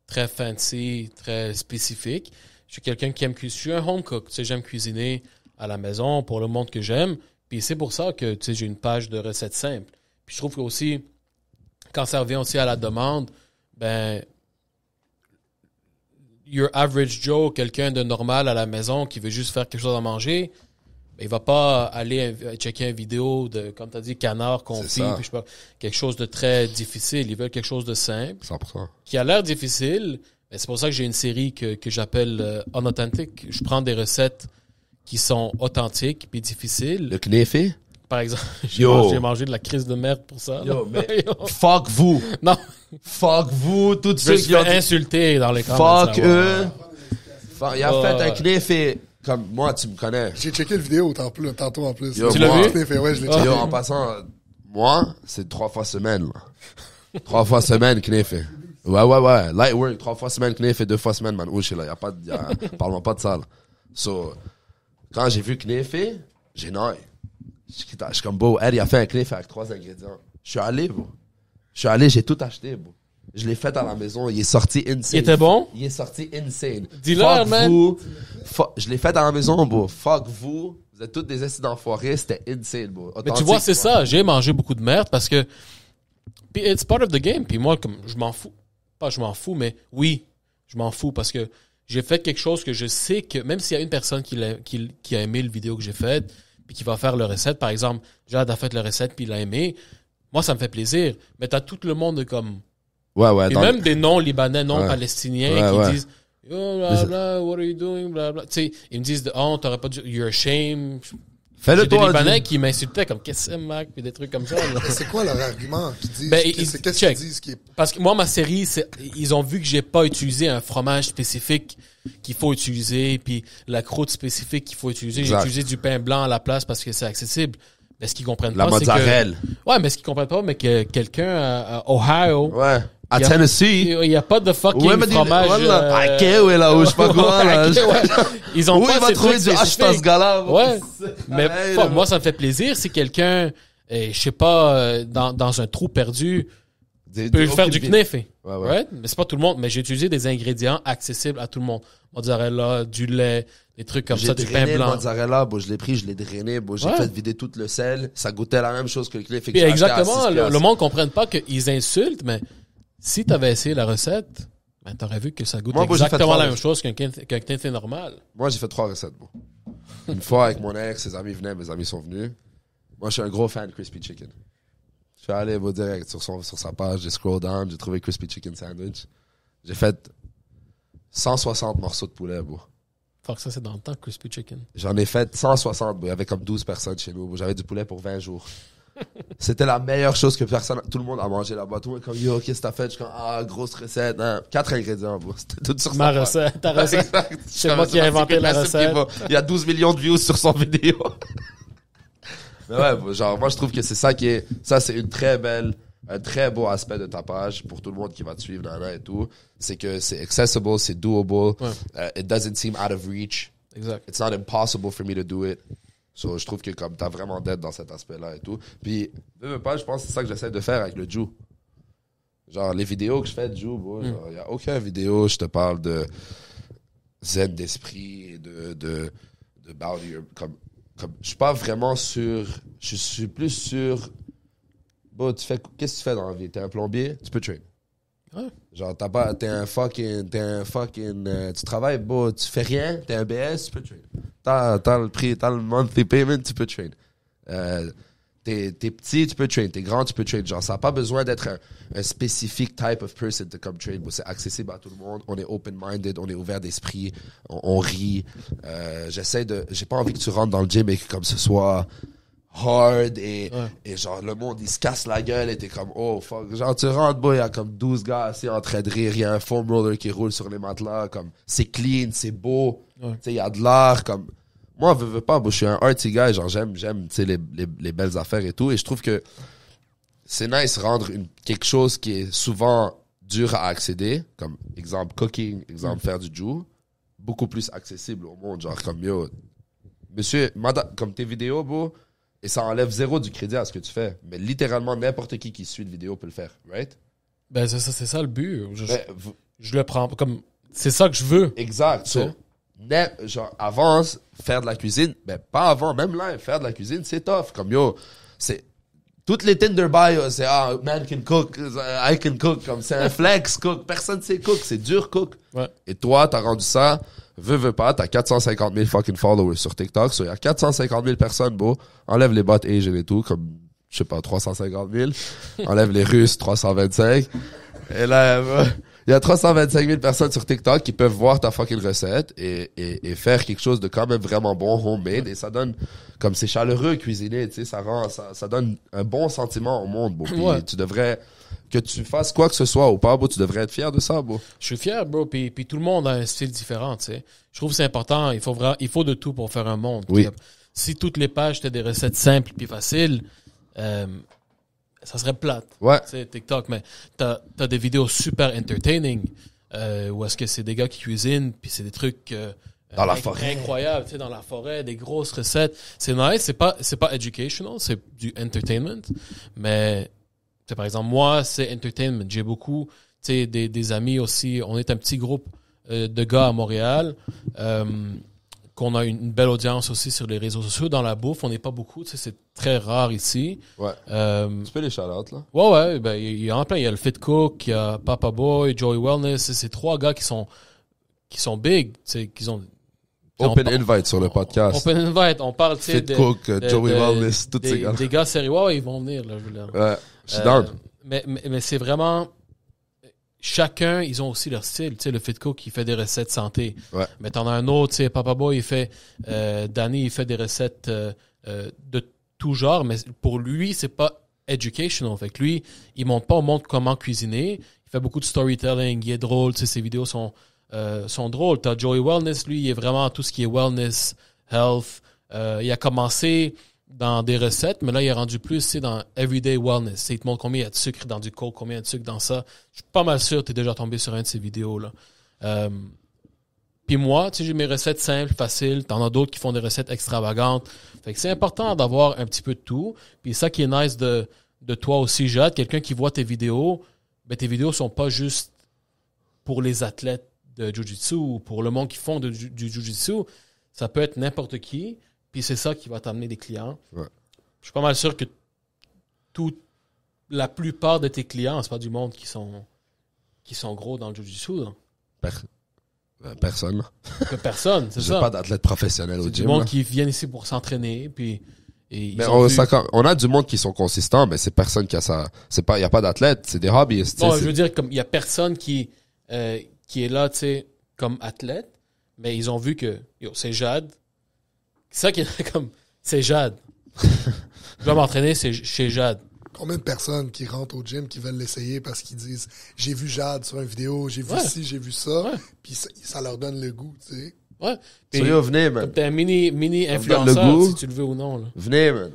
très fancy, très spécifique. Je suis quelqu'un qui aime cuisiner. Je suis un home cook. Tu sais, j'aime cuisiner à la maison pour le monde que j'aime. Puis c'est pour ça que, tu sais, j'ai une page de recettes simples. Puis je trouve que aussi, quand ça revient aussi à la demande, ben, your average Joe, quelqu'un de normal à la maison qui veut juste faire quelque chose à manger, ben, il va pas aller checker une vidéo de, comme tu as dit, canard confit, puis je sais pas, quelque chose de très difficile. Ils veulent quelque chose de simple. 100%. Qui a l'air difficile. Ben, c'est pour ça que j'ai une série que j'appelle Unauthentic. Je prends des recettes qui sont authentiques puis difficiles. Le knéfé? Par exemple, Yo. j'ai mangé de la crise de merde pour ça. Yo, mais Yo. fuck vous. Non, Fuck vous, tous je ceux me suis qui ont fait dit insulter dans les commentaires. fuck eux. Il a Ouais. fait un knéfé. Comme moi, tu me connais. J'ai checké le vidéo tantôt en plus. Yo, Tu l'as moi- vu? Ouais, je l'ai checké. Yo, en passant, moi, c'est 3 fois semaine, là. 3 fois semaine, knéfé. Ouais. Light work, 3 fois semaine, knéfé, 2 fois semaine, man. Ouch, là, parle-moi pas de ça, là. So, quand j'ai vu knéfé, j'ai noyé. Je suis comme, beau, elle, il a fait un knéfé avec 3 ingrédients. Je suis allé, bro. J'ai tout acheté, bro. Je l'ai fait à la maison, il est sorti insane. Il était bon? Il est sorti insane. Dis-leur, Fuck man. vous. Je l'ai fait à la maison, bro. Fuck vous. Vous êtes tous des estis d'enfoirés, c'était insane, bro. Mais tu vois, c'est ça. J'ai mangé beaucoup de merde parce que puis it's part of the game. Puis moi, comme je m'en fous. Pas je m'en fous, mais oui, je m'en fous parce que j'ai fait quelque chose que je sais que même s'il y a une personne qui a aimé le vidéo que j'ai faite puis qui va faire le recette, par exemple, Jade a fait le recette puis il a aimé, moi, ça me fait plaisir. Mais t'as tout le monde comme... Ouais. Et même des non-libanais, non-palestiniens Ouais. qui disent « Yo, bla, bla, what are you doing? » Bla, bla. Tu sais, ils me disent « Oh, t'aurais pas dû... You're ashamed. » Fais-le J'ai des toi, Libanais dis. qui m'insultaient comme « Qu'est-ce que c'est, Mac? » Puis des trucs comme ça. là. C'est quoi leur argument qu'ils disent? Ben, Qu'est-ce qu'ils check. disent qui est... Parce que moi, ma série, ils ont vu que j'ai pas utilisé un fromage spécifique qu'il faut utiliser, puis la croûte spécifique qu'il faut utiliser. J'ai Exact. utilisé du pain blanc à la place parce que c'est accessible. Mais ce qu'ils comprennent La pas, c'est que... mozzarella. Ouais, mais ce qu'ils comprennent pas, mais que quelqu'un à Ohio... Ouais. À Il y a- Tennessee. Il y a pas de fucking Ouais, mais dis- fromage. voilà. À Kew, là, ou je sais pas quoi, là. Ouais. Ils ont Où pas il va ces trouver trucs du hache spécifiques. ce gars-là? Ouais. Mais Pareil, fuck, là. moi, ça me fait plaisir si quelqu'un, je sais pas, dans un trou perdu, peut faire du knéfé. Ouais. Right? Mais c'est pas tout le monde. Mais j'ai utilisé des ingrédients accessibles à tout le monde. Mozzarella, du lait, des trucs comme J'ai ça, du pain drainé le blanc. mozzarella, bon, je l'ai pris, je l'ai drainé, bon, j'ai Ouais. fait vider tout le sel, ça goûtait la même chose que le knéfé. Puis exactement, le monde comprenne pas qu'ils insultent, mais si t'avais essayé la recette, ben, t'aurais vu que ça goûte Moi, j'ai fait exactement 3 la même chose qu'un knéfé normal. Moi, j'ai fait 3 recettes, bon. Une fois avec mon ex, ses amis venaient, mes amis sont venus. Moi, je suis un gros fan de Crispy Chicken. Je suis allé, bon, direct sur sa page, j'ai scroll down, j'ai trouvé Crispy Chicken Sandwich. J'ai fait 160 morceaux de poulet, bon. Fuck, ça, c'est dans le temps, Crispy Chicken. J'en ai fait 160, bon. Il y avait comme 12 personnes chez nous, bon. J'avais du poulet pour 20 jours. C'était la meilleure chose que tout le monde a mangé là-bas. Tout le monde est comme, yo, qu'est-ce que t'as fait? Je suis comme, grosse recette, hein. 4 ingrédients, bon. C'était tout sur Ma sa page. recette, ta recette. Exact. C'est moi qui ai inventé la recette. Il y a 12 millions de views sur son vidéo. Mais ouais, genre, moi, je trouve que c'est ça c'est un très beau aspect de ta page pour tout le monde qui va te suivre, nana et tout. C'est que c'est accessible, c'est doable. Ouais. It doesn't seem out of reach. Exact. It's not impossible for me to do it. So, je trouve que comme t'as vraiment d'aide dans cet aspect-là et tout. Puis, veux pas, je pense que c'est ça que j'essaie de faire avec le Ju. Genre, les vidéos que je fais de Ju, il y a aucune vidéo, je te parle de zen d'esprit et de bounty. Comme, je suis pas vraiment sûr, je suis plus sûr. Bon, qu'est-ce que tu fais dans la vie? T'es un plombier? Tu peux train. Ouais. Genre, t'es un fucking, tu travailles, bon, tu fais rien, t'es un BS, tu peux train. T'as le prix, t'as le monthly payment, tu peux train. T'es petit, tu peux train. T'es grand, tu peux train. Genre, ça n'a pas besoin d'être un spécifique type of person to come train. Bon, c'est accessible à tout le monde. On est open-minded, on est ouvert d'esprit, on rit. J'ai pas envie que tu rentres dans le gym et que comme ce soit hard et genre le monde il se casse la gueule et t'es comme oh fuck, genre tu rentres bas, il y a comme 12 gars assis en train de rire, il y a un foam roller qui roule sur les matelas, comme c'est clean, c'est beau, tu sais il y a de l'art, comme moi veux pas, je suis un artsy guy, genre j'aime tu sais les belles affaires et tout, et je trouve que c'est nice rendre quelque chose qui est souvent dur à accéder, comme exemple cooking, exemple faire du jus, beaucoup plus accessible au monde, genre comme yo monsieur, comme tes vidéos, bro, et ça enlève zéro du crédit à ce que tu fais. Mais littéralement, n'importe qui suit une vidéo peut le faire, right? Ben, c'est ça le but. Je le prends comme... C'est ça que je veux. Exact. So, genre, avant, faire de la cuisine, ben, pas avant, même là, faire de la cuisine, c'est tough. Comme, yo, c'est... Toutes les Tinder bios, c'est man can cook, I can cook, comme c'est un flex cook, personne sait cook, c'est dur cook. Ouais. Et toi, t'as rendu ça, veux pas, t'as 450 000 fucking followers sur TikTok, il y a 450 000 personnes, beau, enlève les bots Asian et tout, comme, je sais pas, 350 000, enlève les Russes, 325, et là, il y a 325 000 personnes sur TikTok qui peuvent voir ta fucking recette et faire quelque chose de quand même vraiment bon, homemade, et ça donne, comme c'est chaleureux cuisiner, tu sais, ça donne un bon sentiment au monde, bro. Puis tu devrais, que tu fasses quoi que ce soit ou pas, bro, tu devrais être fier de ça, bro. Je suis fier, bro, puis tout le monde a un style différent, tu sais. Je trouve que c'est important, il faut de tout pour faire un monde. Oui. Si toutes les pages étaient des recettes simples puis faciles, ça serait plate. Ouais. Tu sais, TikTok, mais t'as des vidéos super entertaining, où est-ce que c'est des gars qui cuisinent, puis c'est des trucs dans la forêt, incroyables, tu sais, dans la forêt, des grosses recettes. C'est nice, c'est pas educational, c'est du entertainment, mais c'est par exemple moi, c'est entertainment. J'ai beaucoup, tu sais, des amis aussi. On est un petit groupe de gars à Montréal. Qu'on a une belle audience aussi sur les réseaux sociaux. Dans la bouffe, on n'est pas beaucoup, tu sais, c'est très rare ici. Ouais. Tu peux les shout-out, là? Ouais, ben, il y en a plein. Il y a le Fit Cook, il y a Papa Boy, Joey Wellness. C'est 3 gars qui sont big, tu sais, qui ont... Open invite sur le podcast. Open invite, on parle, tu sais... Fit Cook, Joey Wellness, tous ces gars. Des gars sérieux, ouais, ils vont venir, là. Ouais, je suis down. Mais c'est vraiment... Chacun, ils ont aussi leur style. Tu sais, le Fit Cook, il fait des recettes santé. Ouais. Mais t'en as un autre, tu sais, Papa Boy, il fait... Danny, il fait des recettes de tout genre, mais pour lui, c'est pas educational. Fait que lui, il montre pas au monde comment cuisiner. Il fait beaucoup de storytelling, il est drôle, tu sais, ses vidéos sont drôles. T'as Joey Wellness, lui, il est vraiment tout ce qui est wellness, health. Il a commencé dans des recettes, mais là, il est rendu plus, tu sais, dans everyday wellness. Il te montre combien il y a de sucre dans du coke, combien il y a de sucre dans ça. Je suis pas mal sûr que tu es déjà tombé sur un de ces vidéos-là. Puis moi, tu sais, j'ai mes recettes simples, faciles. T'en as d'autres qui font des recettes extravagantes. Fait que c'est important d'avoir un petit peu de tout. Puis ça qui est nice de toi aussi, Jade, quelqu'un qui voit tes vidéos, ben tes vidéos sont pas juste pour les athlètes de Jiu-Jitsu ou pour le monde qui font du Jiu-Jitsu. Ça peut être n'importe qui. Puis c'est ça qui va t'amener des clients. Ouais. Je suis pas mal sûr que la plupart de tes clients, c'est pas du monde qui sont gros dans le jiu-jitsu. Personne. Que personne, c'est ça. J'ai pas d'athlète professionnel au gym. Du monde là. qui viennent ici pour s'entraîner, puis mais on a du monde qui sont consistants, mais c'est personne qui a ça. Il y a pas d'athlète, c'est des hobbyistes. Non, je veux dire, comme il y a personne qui est là, tu sais, comme athlète, mais ils ont vu que c'est Jade. C'est ça qui est comme, c'est Jade. Je dois m'entraîner, c'est chez Jade. Combien de personnes qui rentrent au gym qui veulent l'essayer parce qu'ils disent j'ai vu Jade sur une vidéo, j'ai vu ci, j'ai vu ça, puis ça leur donne le goût, tu sais. Ouais. Soyez, venez, man. T'es un mini influenceur, si tu le veux ou non. Là. Venez, man.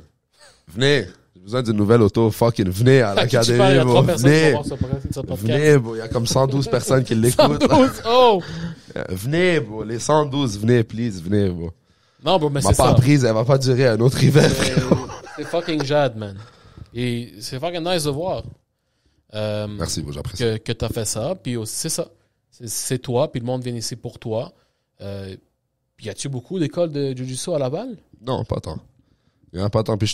Venez. J'ai besoin d'une nouvelle auto. Fucking venez à l'académie. Il y a 3 personnes venez. qui vont voir ce podcast. Venez, bro. Il y a comme 112 personnes qui l'écoutent. 112, oh! Venez, bro. Les 112, venez, please. Venez, bro. Non, bro, mais c'est ça. Ma prise, elle va pas durer un autre hiver. C'est fucking Jade, man. Et c'est fucking nice de voir. Merci, bro. J'apprécie. Que t'as fait ça. Puis aussi, c'est ça. C'est toi, puis le monde vient ici pour toi. Y a-tu beaucoup d'écoles de Jiu-Jitsu à Laval? Non, pas tant. Il y en a pas tant. Puis je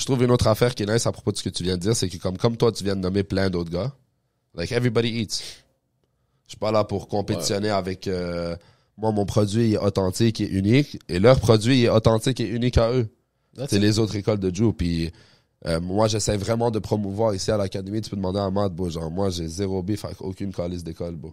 trouve une autre affaire qui est nice à propos de ce que tu viens de dire, c'est que comme toi, tu viens de nommer plein d'autres gars. Like, everybody eats. Je suis pas là pour compétitionner avec... moi, mon produit il est authentique et unique. Et leur produit il est authentique et unique à eux. C'est les autres écoles de Jiu. Puis moi, j'essaie vraiment de promouvoir ici à l'académie. Tu peux demander à Matt, bon, genre, moi, j'ai zéro beef avec aucune calice d'école, bon.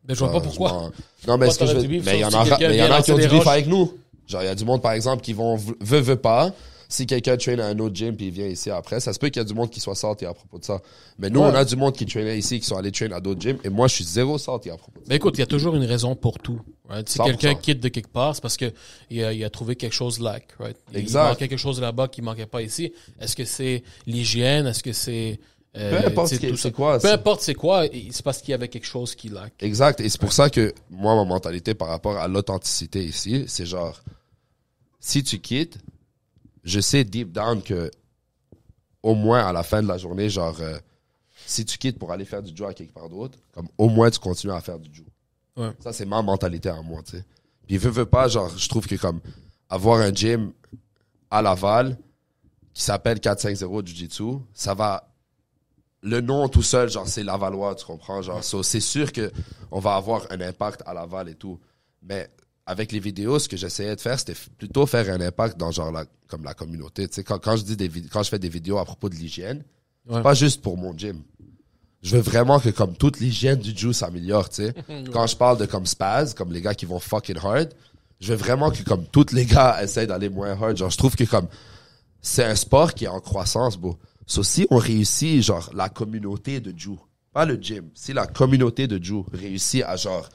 Mais je vois pas pourquoi. Non, mais ce que je veux... Mais il y en a qui ont du beef avec nous. Genre, il y a du monde, par exemple, qui vont, veut pas, si quelqu'un traîne à un autre gym puis il vient ici après, ça se peut qu'il y a du monde qui soit salty à propos de ça. Mais nous, Ouais. on a du monde qui traînait ici, qui sont allés traîner à d'autres gyms, et moi, je suis zéro salty à propos de ça. Mais écoute, il y a toujours une raison pour tout. Right? Si 100%. quelqu'un quitte de quelque part, c'est parce que il a trouvé quelque chose lack. Right? Exact. Il manquait quelque chose là-bas qui manquait pas ici. Est-ce que c'est l'hygiène? Est-ce que c'est... Peu importe tu sais, tout ça. c'est quoi. Peu importe c'est quoi, c'est parce qu'il y avait quelque chose qui lack. Exact. Et c'est pour ça que moi, ma mentalité par rapport à l'authenticité ici, c'est genre, si tu quittes, je sais deep down que au moins à la fin de la journée, genre, si tu quittes pour aller faire du jiu à quelque part d'autre, comme au moins tu continues à faire du jiu. Ouais. Ça, c'est ma mentalité à moi, tu sais. Puis veux pas, genre, je trouve que comme avoir un gym à Laval qui s'appelle 450 Jiu-Jitsu, ça va... Le nom tout seul, genre, c'est Lavalois, tu comprends? Genre, so, c'est sûr que on va avoir un impact à Laval et tout. Mais avec les vidéos, ce que j'essayais de faire, c'était plutôt faire un impact dans, genre, comme la communauté. Tu sais, quand je dis quand je fais des vidéos à propos de l'hygiène, c'est pas juste pour mon gym. Je veux vraiment que, comme, toute l'hygiène du jiu s'améliore, tu sais. Quand je parle de, comme, spaz, comme les gars qui vont fucking hard, je veux vraiment que, comme, tous les gars essayent d'aller moins hard. Genre, je trouve que, comme, c'est un sport qui est en croissance, bro. So, si on réussit, genre, la communauté de jiu, pas le gym, si la communauté de jiu réussit à, genre,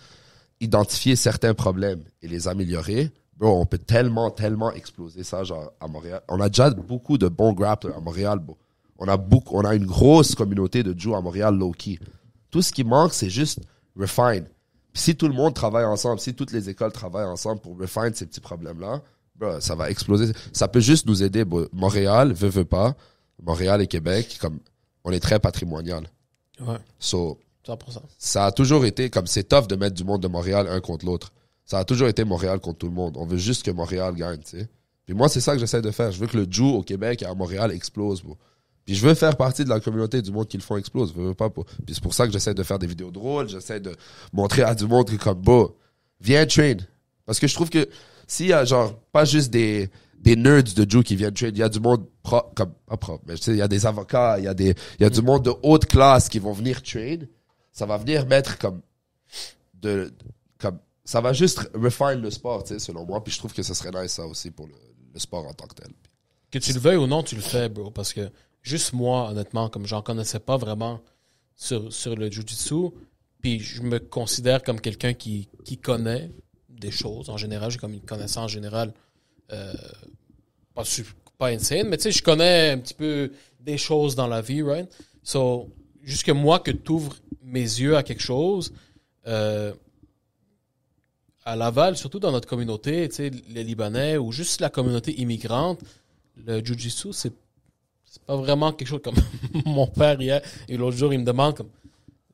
identifier certains problèmes et les améliorer, bro, on peut tellement exploser ça, genre, à Montréal. On a déjà beaucoup de bons grapplers à Montréal, bro. On a une grosse communauté de jiu à Montréal, low-key. Tout ce qui manque, c'est juste refine. Puis si tout le monde travaille ensemble, si toutes les écoles travaillent ensemble pour refine ces petits problèmes-là, bro, ça va exploser. Ça peut juste nous aider, bro. Montréal, veut pas. Montréal et Québec, comme, on est très patrimonial. Ouais. So, 100%. ça a toujours été, comme, c'est tough de mettre du monde de Montréal un contre l'autre. Ça a toujours été Montréal contre tout le monde. On veut juste que Montréal gagne, tu sais. Puis moi, c'est ça que j'essaie de faire. Je veux que le jiu au Québec et à Montréal explose, bro. Puis je veux faire partie de la communauté du monde qui le font exploser. Je veux pas. Puis c'est pour ça que j'essaie de faire des vidéos drôles. J'essaie de montrer à du monde que, comme, bro, viens train. Parce que je trouve que s'il y a, genre, pas juste des nerds de jiu qui viennent train, il y a du monde comme, pas propre, mais tu sais, il y a des avocats, il y a du monde de haute classe qui vont venir train. Ça va venir mettre comme, ça va juste refine le sport, tu sais, selon moi. Puis je trouve que ce serait nice, ça aussi, pour le sport en tant que tel. Que tu le veuilles ou non, tu le fais, bro. Parce que juste moi, honnêtement, comme j'en connaissais pas vraiment sur le jiu-jitsu, puis je me considère comme quelqu'un qui connaît des choses en général. J'ai comme une connaissance générale pas insane, mais tu sais, je connais un petit peu des choses dans la vie, right? So, juste que moi, que tu ouvres mes yeux à quelque chose, à Laval, surtout dans notre communauté, tu sais, les Libanais ou juste la communauté immigrante, le jiu-jitsu, c'est pas vraiment quelque chose comme mon père hier, et l'autre jour, il me demande comme,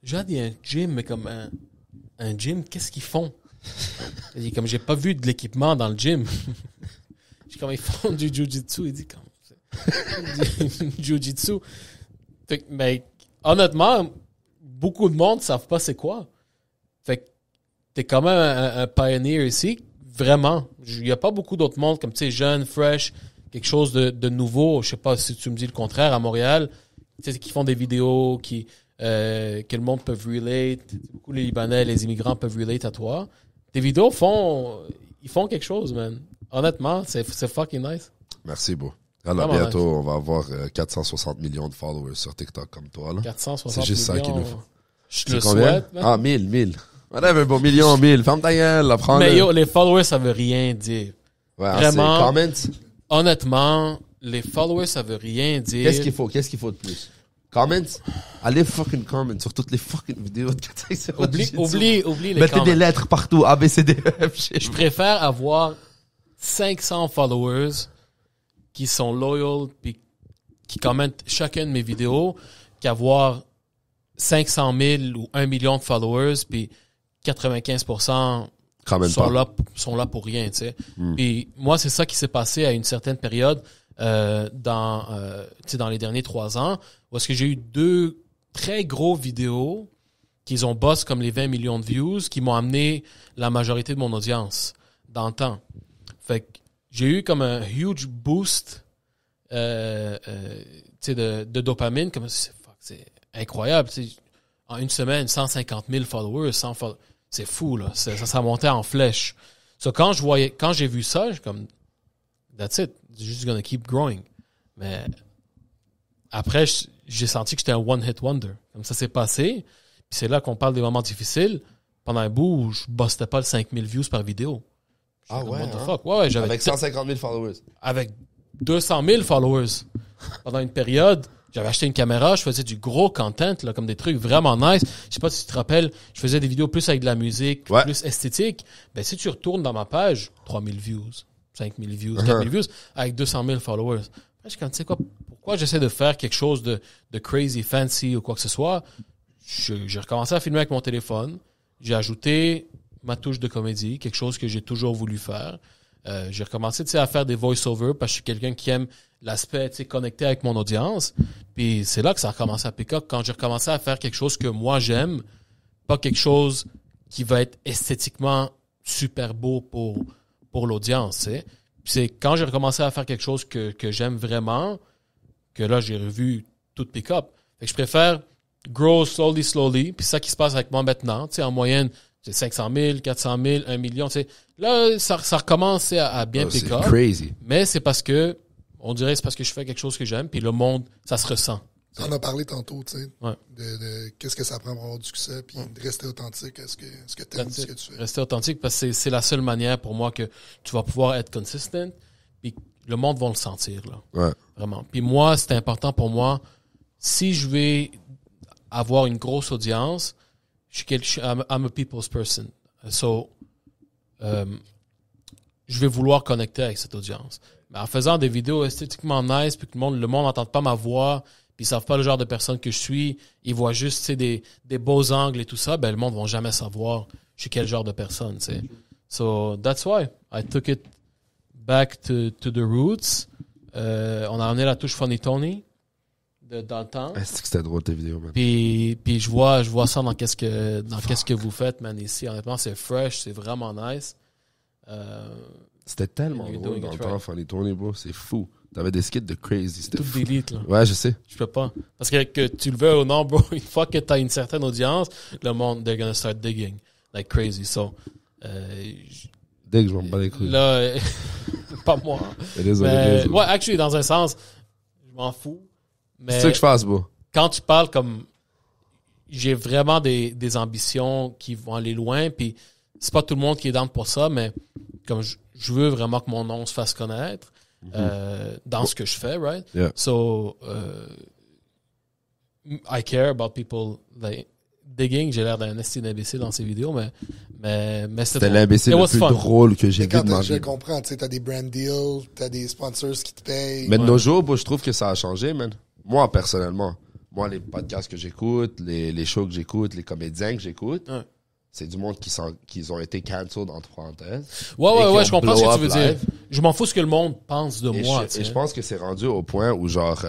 j'ai dit un gym, mais comme un gym, qu'est-ce qu'ils font? Il dit, comme, j'ai pas vu de l'équipement dans le gym. J'ai comme, ils font du jiu-jitsu. Il dit, comme, du jiu-jitsu. Mais honnêtement, beaucoup de monde ne savent pas c'est quoi. Fait que t'es quand même un pioneer ici. Vraiment. Il n'y a pas beaucoup d'autres mondes comme, tu sais, jeune, fresh, quelque chose de nouveau. Je sais pas si tu me dis le contraire à Montréal. Tu sais, qui font des vidéos, que le monde peut relate. Beaucoup les Libanais, les immigrants peuvent relate à toi. Tes vidéos ils font quelque chose, man. Honnêtement, c'est fucking nice. Merci, bro. Alors, Vraiment bientôt, nice. on va avoir 460 millions de followers sur TikTok comme toi, là. 460 C'est juste millions. ça qu'il nous faut. Je C'est le combien? souhaite, man. Ah, 1000. Whatever, bon, million, 1000. Ferme ta gueule, là, prends-le. Mais yo, les followers, ça veut rien dire. Ouais, vraiment. Comments. Honnêtement, les followers, ça veut rien dire. Qu'est-ce qu'il faut de plus? Comments? Allez fucking comment sur toutes les fucking vidéos de 450. Oublie les Mettez comments. des lettres partout, A, B, C, D, E, F, G. Je préfère avoir 500 followers qui sont loyal puis qui commentent chacune de mes vidéos qu'avoir 500 000 ou 1 million de followers puis 95% sont là pour rien, tu sais. Puis moi, c'est ça qui s'est passé à une certaine période dans les derniers 3 ans, où est-ce que j'ai eu 2 très gros vidéos qui ont boss comme les 20 millions de views, qui m'ont amené la majorité de mon audience dans le temps. Fait que j'ai eu comme un huge boost de dopamine, comme c'est incroyable. T'sais. En une semaine, 150 000 followers, c'est fou, là. Ça montait en flèche. So, quand j'ai vu ça, j'ai comme, that's it. it's just gonna keep growing. Mais après, j'ai senti que j'étais un one-hit wonder. Comme ça s'est passé. Puis c'est là qu'on parle des moments difficiles. Pendant un bout où je bossais pas le 5000 views par vidéo. Ah ouais, what the fuck? Ouais, j'avais avec 150 000 followers. avec 200 000 followers. Pendant une période, j'avais acheté une caméra, je faisais du gros content, là, comme des trucs vraiment nice. Je sais pas si tu te rappelles, je faisais des vidéos plus avec de la musique, plus esthétique. Ben, si tu retournes dans ma page, 3000 views, 5000 views, 4000 views, avec 200 000 followers. Après, je suis comme, tu sais quoi, pourquoi j'essaie de faire quelque chose de crazy, fancy ou quoi que ce soit? J'ai recommencé à filmer avec mon téléphone. J'ai ajouté ma touche de comédie, quelque chose que j'ai toujours voulu faire. J'ai recommencé à faire des voice-over parce que je suis quelqu'un qui aime l'aspect connecté avec mon audience. Puis c'est là que ça a recommencé à pick up, quand j'ai recommencé à faire quelque chose que moi j'aime, pas quelque chose qui va être esthétiquement super beau pour l'audience. Puis c'est quand j'ai recommencé à faire quelque chose que j'aime vraiment que là j'ai revu tout pick up. Fait que je préfère grow slowly. Puis c'est ça qui se passe avec moi maintenant. En moyenne, c'est 500 000, 400 000, 1 million. Là, ça recommence à bien pick up. C'est crazy. Mais c'est parce que, on dirait, c'est parce que je fais quelque chose que j'aime. Puis le monde, ça se ressent. On a parlé tantôt, tu sais, ouais. de qu'est-ce que ça prend pour avoir du succès, puis de rester authentique. Est-ce que t'aimes ce que tu fais? Rester authentique, parce que c'est la seule manière pour moi que tu vas pouvoir être consistent. Puis le monde va le sentir, là. Ouais. Vraiment. Puis moi, c'est important pour moi. Si je vais avoir une grosse audience, I'm a people's person. So, je vais vouloir connecter avec cette audience. Mais en faisant des vidéos esthétiquement nice, puis que le monde n'entend pas ma voix, puis ils savent pas le genre de personne que je suis, ils voient juste des beaux angles et tout ça, ben le monde va jamais savoir je suis quel genre de personne, tu sais. So, that's why I took it back to the roots. On a amené la touche Funny Tony dans le temps. C'est que c'était drôle tes vidéos, man. Puis je vois ça dans qu'est-ce que vous faites, man, ici. Honnêtement, c'est fresh, c'est vraiment nice. C'était tellement drôle dans le temps, Funny Tony, bro. C'est fou. T'avais des skits de crazy. C'était tout fou. delete, là. Ouais, je sais. Je peux pas. Parce que tu le veux ou non, bro, une fois que t'as une certaine audience, le monde, they're gonna start digging. Like crazy. So, dès que je m'en bats les couilles. Là, pas moi. Désolé. Ouais, actually, dans un sens, je m'en fous. Mais c'est ça que je fasse, bro. Quand tu parles comme... J'ai vraiment des ambitions qui vont aller loin, puis c'est pas tout le monde qui est down pour ça, mais comme je veux vraiment que mon nom se fasse connaître dans ce que je fais, right? Yeah. So, I care about people like digging. J'ai l'air d'un esti d'imbécile dans ces vidéos, mais c'était l'imbécile le plus drôle que j'ai vu de ma vie. Je comprends, tu sais, t'as des brand deals, t'as des sponsors qui te payent. Mais de nos jours, bro, je trouve que ça a changé, man. Moi, personnellement. Moi, les podcasts que j'écoute, les shows que j'écoute, les comédiens que j'écoute, c'est du monde qui ont été cancelled, entre parenthèses. Ouais, je comprends ce que tu veux dire. Je m'en fous ce que le monde pense de moi. Et je pense que c'est rendu au point où, genre,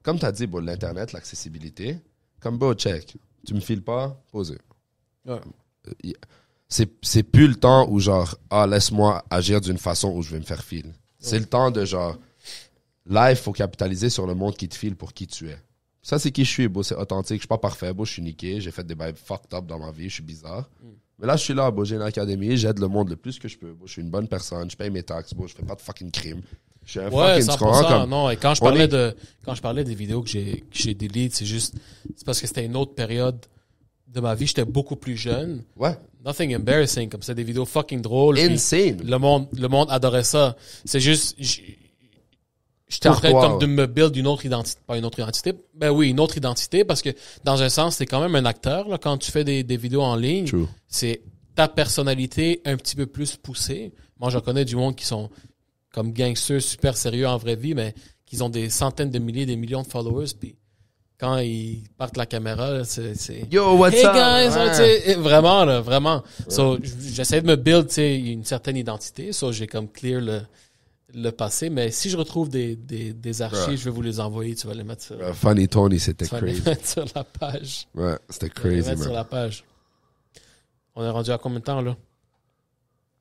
comme t'as dit, l'Internet, l'accessibilité, comme, check. Tu me files pas, posez. Ouais. C'est plus le temps où, genre, laisse-moi agir d'une façon où je vais me faire filer. C'est le temps de, genre, là, il faut capitaliser sur le monde qui te file pour qui tu es. Ça, c'est qui je suis, c'est authentique. Je suis pas parfait, je suis niqué. J'ai fait des bails fucked up dans ma vie, je suis bizarre. Mais là, je suis là, j'ai une académie, j'aide le monde le plus que je peux. Je suis une bonne personne, je paye mes taxes, je fais pas de fucking crime. Je suis un fucking 100%, comme... non, et quand je parlais des vidéos que j'ai delete, c'est parce que c'était une autre période de ma vie, j'étais beaucoup plus jeune. Ouais. Nothing embarrassing, comme c'était des vidéos fucking drôles. Insane. Le monde adorait ça. C'est juste, j'étais en train de me build une autre identité, pas une autre identité. Ben oui, une autre identité, parce que dans un sens, t'es quand même un acteur, là, quand tu fais des vidéos en ligne. True. C'est ta personnalité un petit peu plus poussée. Moi, j'en connais du monde qui sont comme gangsters super sérieux en vraie vie, mais qui ont des centaines de milliers, des millions de followers, puis quand ils partent la caméra, c'est Yo, what's up? Hey guys, ouais. Vraiment là, vraiment. Ouais. So, j'essaie de me build, une certaine identité, so j'ai comme clear le passé, mais si je retrouve des archives, je vais vous les envoyer, tu vas les mettre sur Funny Tony, c'était crazy. Les mettre sur la page. Ouais, c'était crazy, les mettre sur la page. On est rendu à combien de temps là?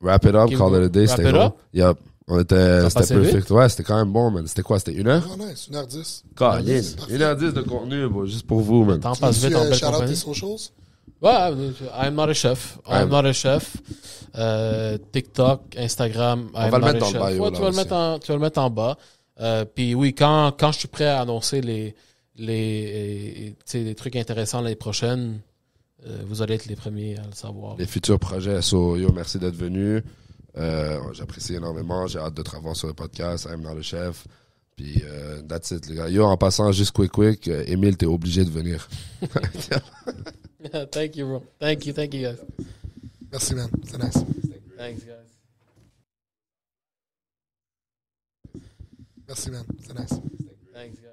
Wrap it up, call it a day, c'était bon. Yep. C'était perfect. Vite? Ouais, c'était quand même bon, man. C'était quoi? C'était 1 heure? Oh, nice, 1h10. 1h10 de contenu, bro, juste pour vous, man. T'en passes vite en belle shout out compagnie. tes socials? Ouais, I'm not a chef. I'm not a chef. TikTok, Instagram, On va le mettre dans le bio. Ouais, tu vas le mettre en bas. Puis oui, quand je suis prêt à annoncer les trucs intéressants l'année prochaine, vous allez être les premiers à le savoir. Les futurs projets. So, yo, merci d'être venu. J'apprécie énormément. J'ai hâte de te revoir sur le podcast. I'm not a chef. Puis, that's it, les gars. Yo, en passant, juste quick, Émile, t'es obligé de venir. Thank you, bro. Thank you, guys. Merci, man. C'est nice. Thanks, guys. Merci, man. C'est nice. Thanks, guys.